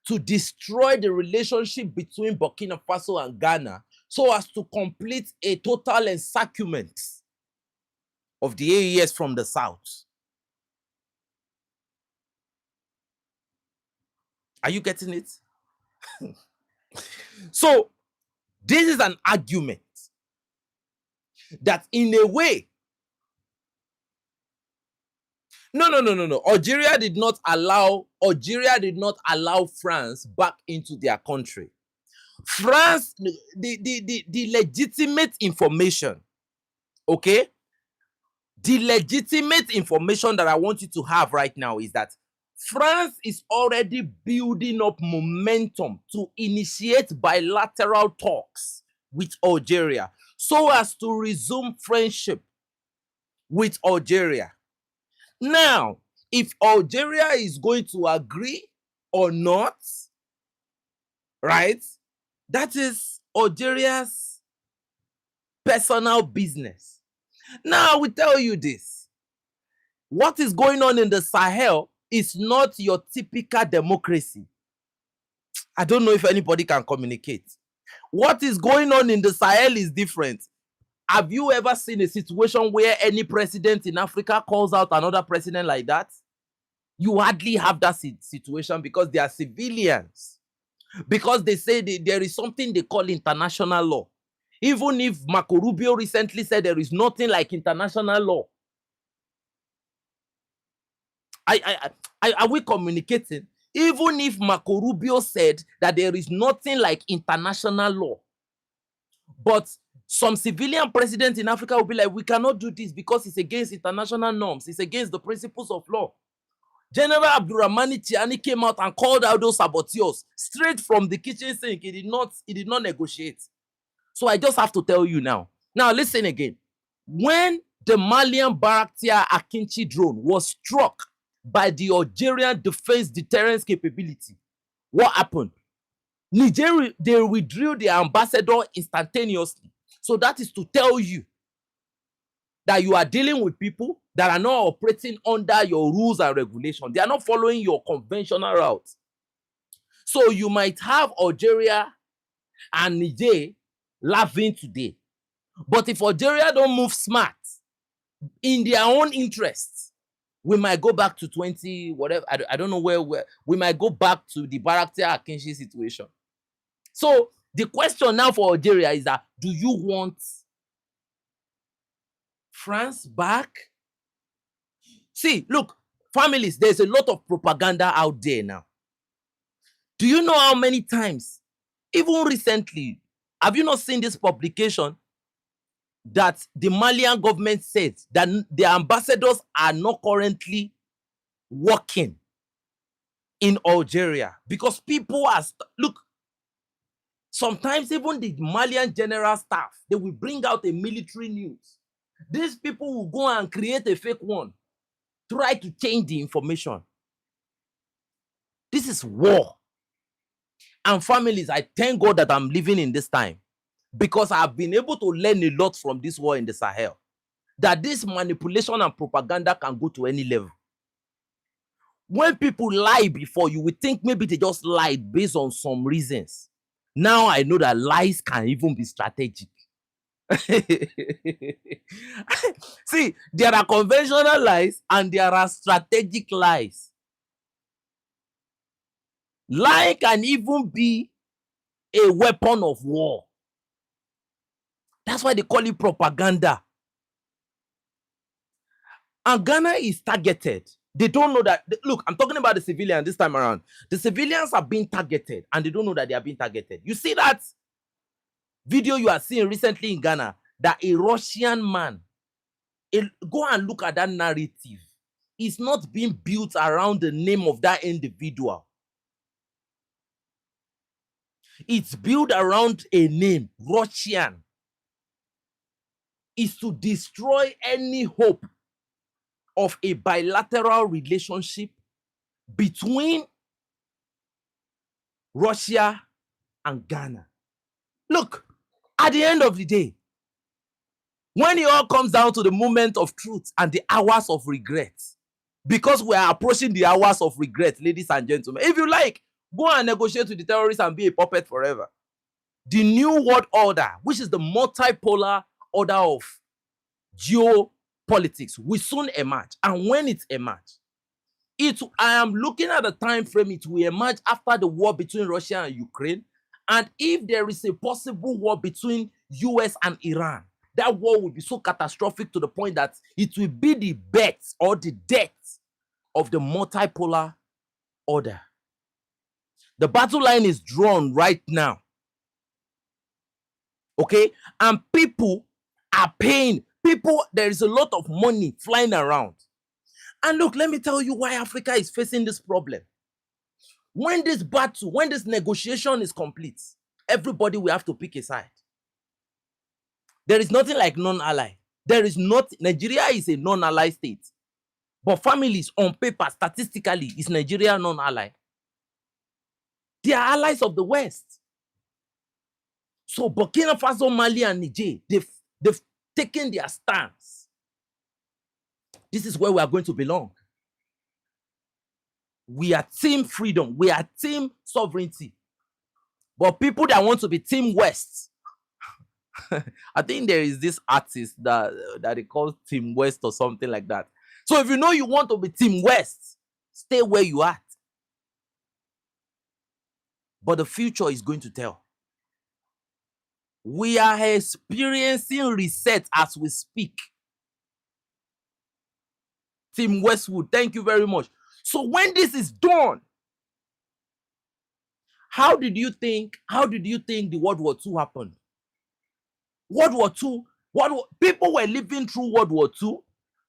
to destroy the relationship between Burkina Faso and Ghana so as to complete a total encirclement of the AES from the south. Are you getting it? So, this is an argument that in a way, no. Algeria did not allow France back into their country. France, the legitimate information, okay? The legitimate information that I want you to have right now is that France is already building up momentum to initiate bilateral talks with Algeria so as to resume friendship with Algeria. Now, if Algeria is going to agree or not, right, that is Algeria's personal business. Now, I will tell you this. What is going on in the Sahel is not your typical democracy. I don't know if anybody can communicate. What is going on in the Sahel is different. Have you ever seen a situation where any president in Africa calls out another president like that? You hardly have that situation because they are civilians. Because they say there is something they call international law. Even if Marco Rubio recently said there is nothing like international law. Are we communicating? Even if Marco Rubio said that there is nothing like international law, but some civilian president in Africa will be like, we cannot do this because it's against international norms. It's against the principles of law. General Abdurrahmani Chiani came out and called out those saboteurs straight from the kitchen sink. He did not negotiate. So I just have to tell you now. Now listen again. When the Malian Baraktia Akinci drone was struck by the Algerian defense deterrence capability, what happened? Niger, they withdrew their ambassador instantaneously. So that is to tell you that you are dealing with people that are not operating under your rules and regulations. They are not following your conventional route. So you might have Algeria and Niger laughing today. But if Algeria don't move smart in their own interests, we might go back to 20, whatever. I don't know where we might go back to the Baraktia Akinci situation. So the question now for Algeria is that, do you want France back? See, look, families, there's a lot of propaganda out there now. Do you know how many times, even recently, have you not seen this publication that the Malian government said that the ambassadors are not currently working in Algeria because people are, look, sometimes even the Malian general staff, they will bring out a military news. These people will go and create a fake one, try to change the information. This is war. And families, I thank God that I'm living in this time because I've been able to learn a lot from this war in the Sahel. That this manipulation and propaganda can go to any level. When people lie before, you would think maybe they just lied based on some reasons. Now I know that lies can even be strategic. See, there are conventional lies and there are strategic lies. Lie can even be a weapon of war. That's why they call it propaganda. And Ghana is targeted. They don't know that. Look, I'm talking about the civilians this time around. The civilians are being targeted and they don't know that they are being targeted. You see that video you are seeing recently in Ghana, that a Russian man, go and look at that narrative. It's not being built around the name of that individual. It's built around a name, Russian. Is to destroy any hope of a bilateral relationship between Russia and Ghana. Look, at the end of the day, when it all comes down to the moment of truth and the hours of regret, because we are approaching the hours of regret, ladies and gentlemen, if you like, go and negotiate with the terrorists and be a puppet forever. The new world order, which is the multipolar order of geopolitics, will soon emerge. And when it emerges, I am looking at the time frame, it will emerge after the war between Russia and Ukraine. And if there is a possible war between US and Iran, that war will be so catastrophic to the point that it will be the birth or the death of the multipolar order. The battle line is drawn right now. Okay? And people are paying. There is a lot of money flying around. And look, let me tell you why Africa is facing this problem. When this battle, when this negotiation is complete, everybody will have to pick a side. There is nothing like non-ally. Nigeria is a non-ally state. But families on paper, statistically, is Nigeria non-ally. They are allies of the West. So Burkina Faso, Mali, and Niger, they've taken their stance. This is where we are going to belong. We are team freedom. We are team sovereignty. But people that want to be team West, I think there is this artist that they call Team West or something like that. So if you know you want to be Team West, stay where you are. But the future is going to tell. We are experiencing reset as we speak. Team Westwood, thank you very much. So when this is done, how did you think the World War II happened? World War II, people were living through World War II,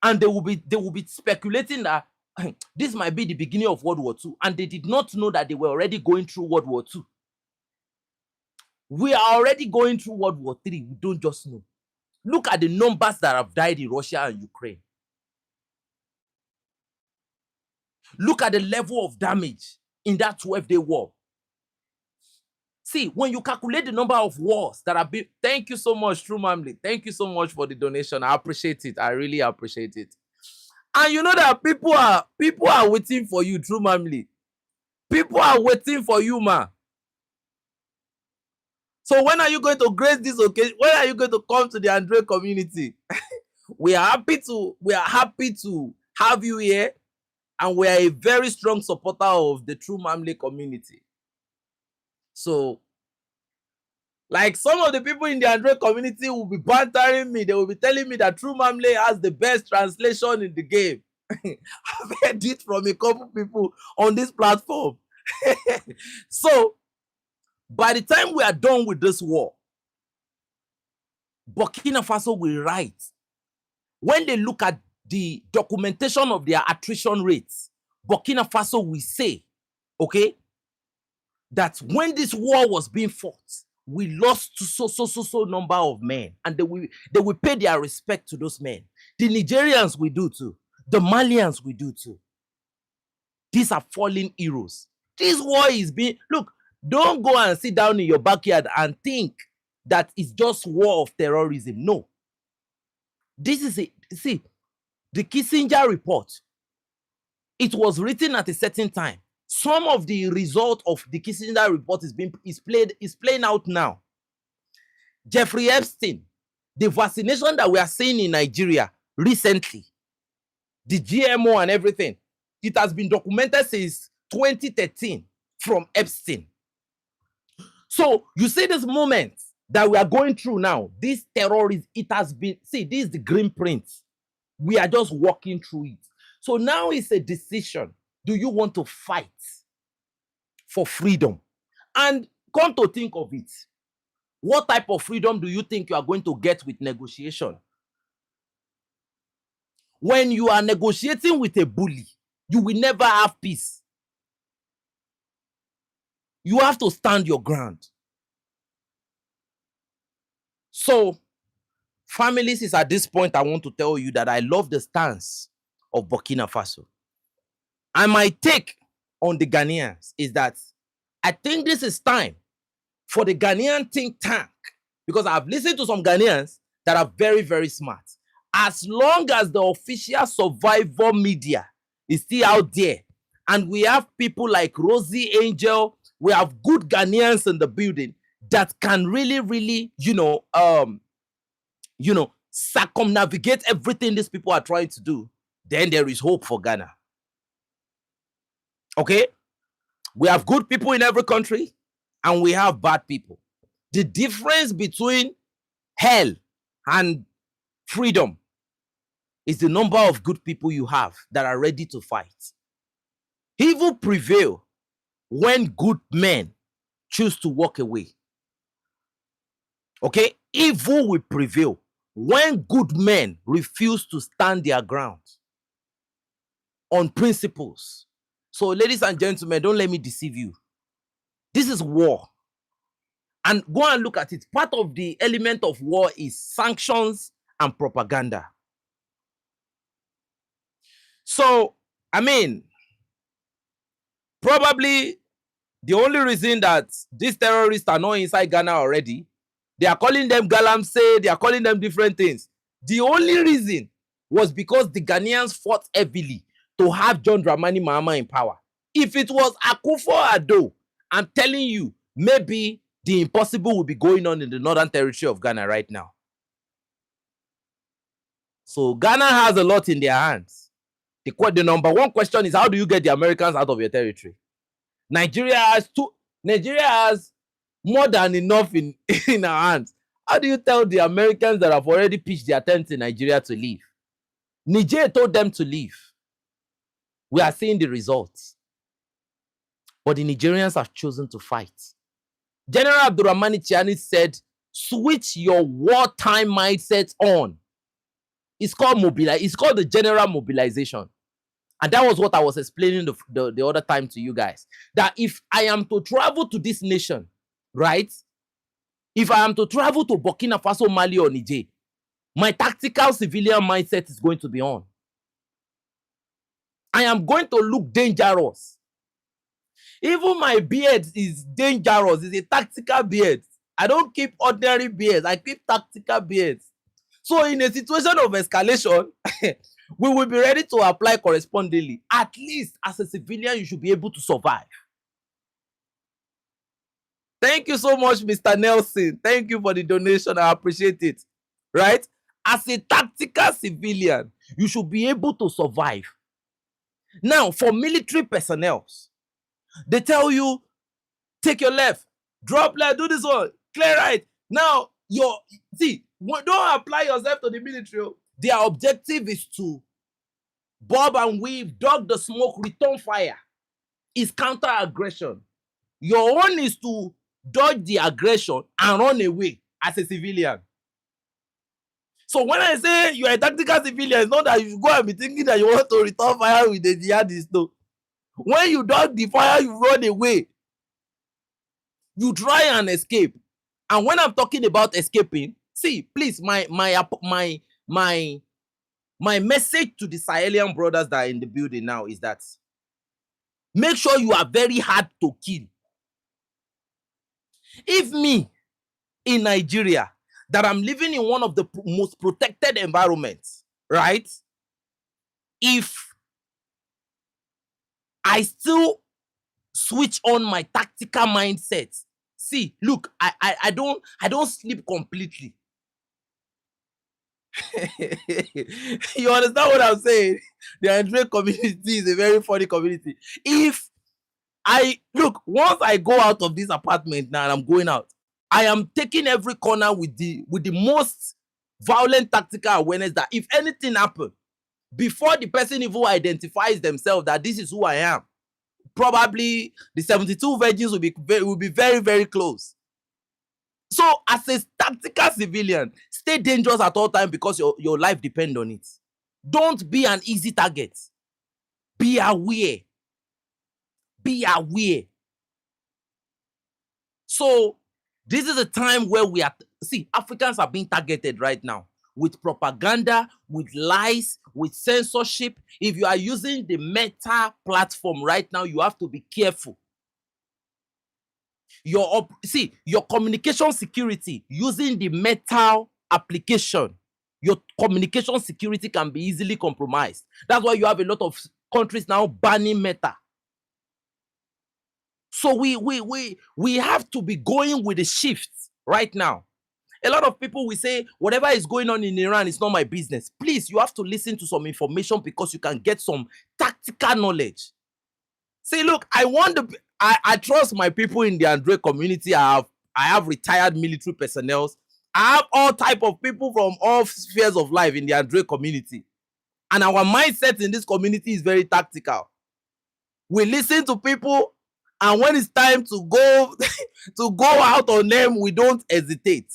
and they will be speculating that this might be the beginning of World War II, and they did not know that they were already going through World War II. We are already going through World War III. We don't just know. Look at the numbers that have died in Russia and Ukraine. Look at the level of damage in that 12-day war. See, when you calculate the number of wars that have been... Thank you so much, True Mamley. Thank you so much for the donation. I appreciate it. I really appreciate it. And you know that people are waiting for you, True Mamley. People are waiting for you, man. So when are you going to grace this occasion? When are you going to come to the Andre community? We are happy to have you here. And we are a very strong supporter of the True Mamley community. So, like some of the people in the Andre community will be bantering me. They will be telling me that True Mamley has the best translation in the game. I've heard it from a couple people on this platform. So, by the time we are done with this war, Burkina Faso will write. When they look at the documentation of their attrition rates, Burkina Faso will say, okay, that when this war was being fought, we lost so number of men, and they will pay their respect to those men. The Nigerians will do too. The Malians will do too. These are fallen heroes. This war is being... Look, don't go and sit down in your backyard and think that it's just war of terrorism. No. This is see, the Kissinger report, it was written at a certain time. Some of the result of the Kissinger report is playing out now. Jeffrey Epstein, the vaccination that we are seeing in Nigeria recently, the GMO and everything, it has been documented since 2013 from Epstein. So you see this moment that we are going through now, this terrorism, it has been, see, this is the green print. We are just walking through it. So now it's a decision. Do you want to fight for freedom? And come to think of it, what type of freedom do you think you are going to get with negotiation? When you are negotiating with a bully, you will never have peace. You have to stand your ground. So, families, is at this point I want to tell you that I love the stance of Burkina Faso. I might take on the Ghanaians is that I think this is time for the Ghanaian think tank, because I've listened to some Ghanaians that are very, very smart. As long as the official survivor media is still out there, and we have people like Rosie Angel, we have good Ghanaians in the building that can really, really, circumnavigate everything these people are trying to do, then there is hope for Ghana. Okay? We have good people in every country, and we have bad people. The difference between hell and freedom is the number of good people you have that are ready to fight. Evil prevail when good men choose to walk away. Okay? Evil will prevail when good men refuse to stand their ground on principles. So, ladies and gentlemen, don't let me deceive you. This is war. And go and look at it. Part of the element of war is sanctions and propaganda. So, I mean, probably the only reason that these terrorists are not inside Ghana already, they are calling them Galamsey, they are calling them different things. The only reason was because the Ghanaians fought heavily to have John Dramani Mahama in power. If it was Akufo-Addo, I'm telling you, maybe the impossible will be going on in the northern territory of Ghana right now. So Ghana has a lot in their hands. The number one question is, how do you get the Americans out of your territory? Nigeria has more than enough in our hands. How do you tell the Americans that have already pitched their tents in Nigeria to leave? Niger told them to leave. We are seeing the results. But the Nigerians have chosen to fight. General Abdurrahmani Chiani said, switch your wartime mindset on. It's called the general mobilization. And that was what I was explaining the other time to you guys. That if I am to travel to this nation, right? If I am to travel to Burkina Faso, Mali, or Niger, my tactical civilian mindset is going to be on. I am going to look dangerous. Even my beard is dangerous. It's a tactical beard. I don't keep ordinary beards. I keep tactical beards. So in a situation of escalation, we will be ready to apply correspondingly. At least as a civilian, you should be able to survive. Thank you so much, Mr. Nelson. Thank you for the donation. I appreciate it. Right? As a tactical civilian, you should be able to survive. Now, for military personnel, they tell you, take your left, drop left, do this one, clear right. Now, don't apply yourself to the military. Their objective is to bob and weave, dodge the smoke, return fire. It's counter-aggression. Your own is to dodge the aggression and run away as a civilian. So when I say you're a tactical civilian, it's not that you go and be thinking that you want to return fire with the jihadists. No. When you dodge the fire, you run away. You try and escape. And when I'm talking about escaping, see, please, my message to the Sahelian brothers that are in the building now is that make sure you are very hard to kill. If me in Nigeria, that I'm living in one of the most protected environments, right? If I still switch on my tactical mindset, see, look, I don't sleep completely. You understand what I'm saying? The Android community is a very funny community. Once I go out of this apartment now and I'm going out, I am taking every corner with the most violent tactical awareness that if anything happens, before the person even identifies themselves that this is who I am, probably the 72 virgins will be very, very close. So as a tactical civilian, stay dangerous at all times because your life depends on it. Don't be an easy target. Be aware. Be aware. So this is a time where Africans are being targeted right now. with propaganda, with lies, with censorship. If you are using the Meta platform right now, you have to be careful. Your communication security using the Meta application, your communication security can be easily compromised. That's why you have a lot of countries now banning Meta. So we have to be going with the shift right now. A lot of people will say, whatever is going on in Iran is not my business. Please, you have to listen to some information because you can get some tactical knowledge. See, look, I trust my people in the Android community. I have retired military personnel. I have all type of people from all spheres of life in the Android community. And our mindset in this community is very tactical. We listen to people, and when it's time to go to go out on them, we don't hesitate.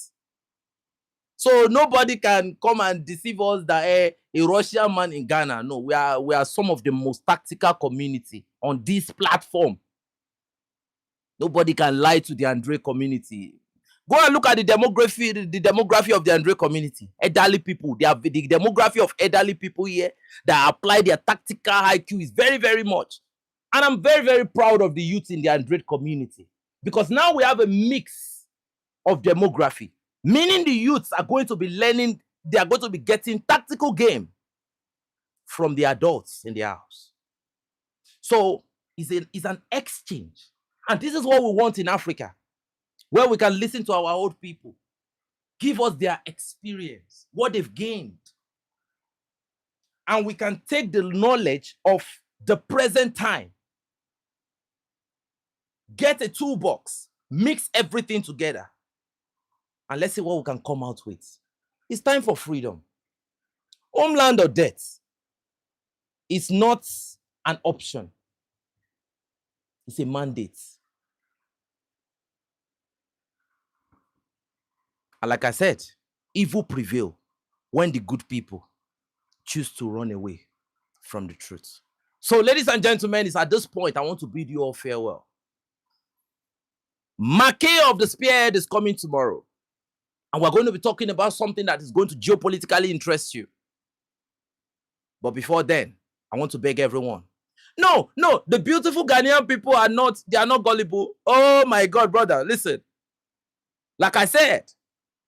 So nobody can come and deceive us that a Russian man in Ghana. No, we are some of the most tactical community on this platform. Nobody can lie to the Android community. Go and look at the demography of the Android community. Elderly people. The demography of elderly people here that apply their tactical IQ is very, very much. And I'm very, very proud of the youth in the Android community. Because now we have a mix of demography. Meaning the youths are going to be learning, they are going to be getting tactical game from the adults in the house. So it's an exchange. And this is what we want in Africa, where we can listen to our old people, give us their experience, what they've gained. And we can take the knowledge of the present time, get a toolbox, mix everything together, and let's see what we can come out with. It's time for freedom. Homeland or death is not an option. It's a mandate. And like I said, evil prevail when the good people choose to run away from the truth. So, ladies and gentlemen, it's at this point I want to bid you all farewell. Mackay of the Spearhead is coming tomorrow. And we're going to be talking about something that is going to geopolitically interest you. But before then, I want to beg everyone. No, the beautiful Ghanaian people are not gullible. Oh my God, brother, listen. Like I said,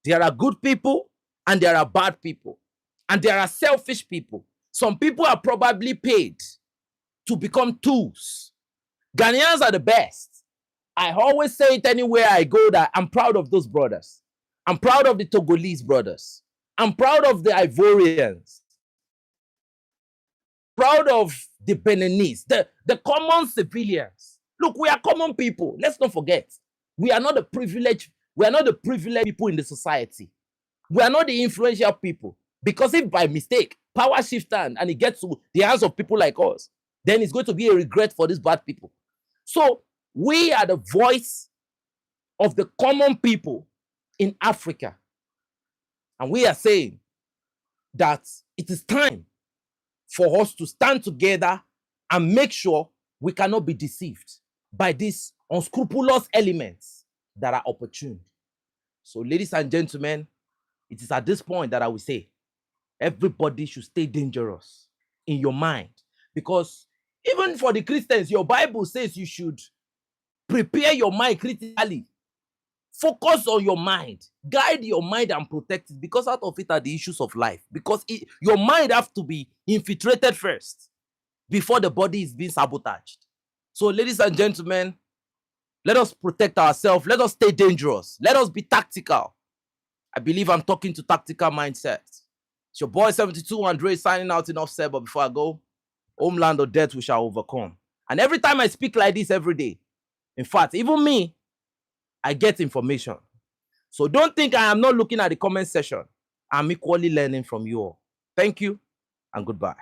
there are good people and there are bad people. And there are selfish people. Some people are probably paid to become tools. Ghanaians are the best. I always say it anywhere I go that I'm proud of those brothers. I'm proud of the Togolese brothers. I'm proud of the Ivorians. Proud of the Beninese, the common civilians. Look, we are common people. Let's not forget. We are not the privileged people in the society. We are not the influential people. Because if by mistake, power shifts and it gets to the hands of people like us, then it's going to be a regret for these bad people. So we are the voice of the common people in Africa. And we are saying that it is time for us to stand together and make sure we cannot be deceived by these unscrupulous elements that are opportune. So, ladies and gentlemen, it is at this point that I will say, everybody should stay dangerous in your mind. Because even for the Christians, your Bible says you should prepare your mind critically. Focus on your mind. Guide your mind and protect it, because out of it are the issues of life. Because your mind has to be infiltrated first before the body is being sabotaged. So, ladies and gentlemen, let us protect ourselves. Let us stay dangerous. Let us be tactical. I believe I'm talking to tactical mindset. It's your boy 72 Andre signing out in offset. But before I go, homeland or death we shall overcome. And every time I speak like this every day, in fact, even me, I get information. So don't think I am not looking at the comment section. I'm equally learning from you all. Thank you and goodbye.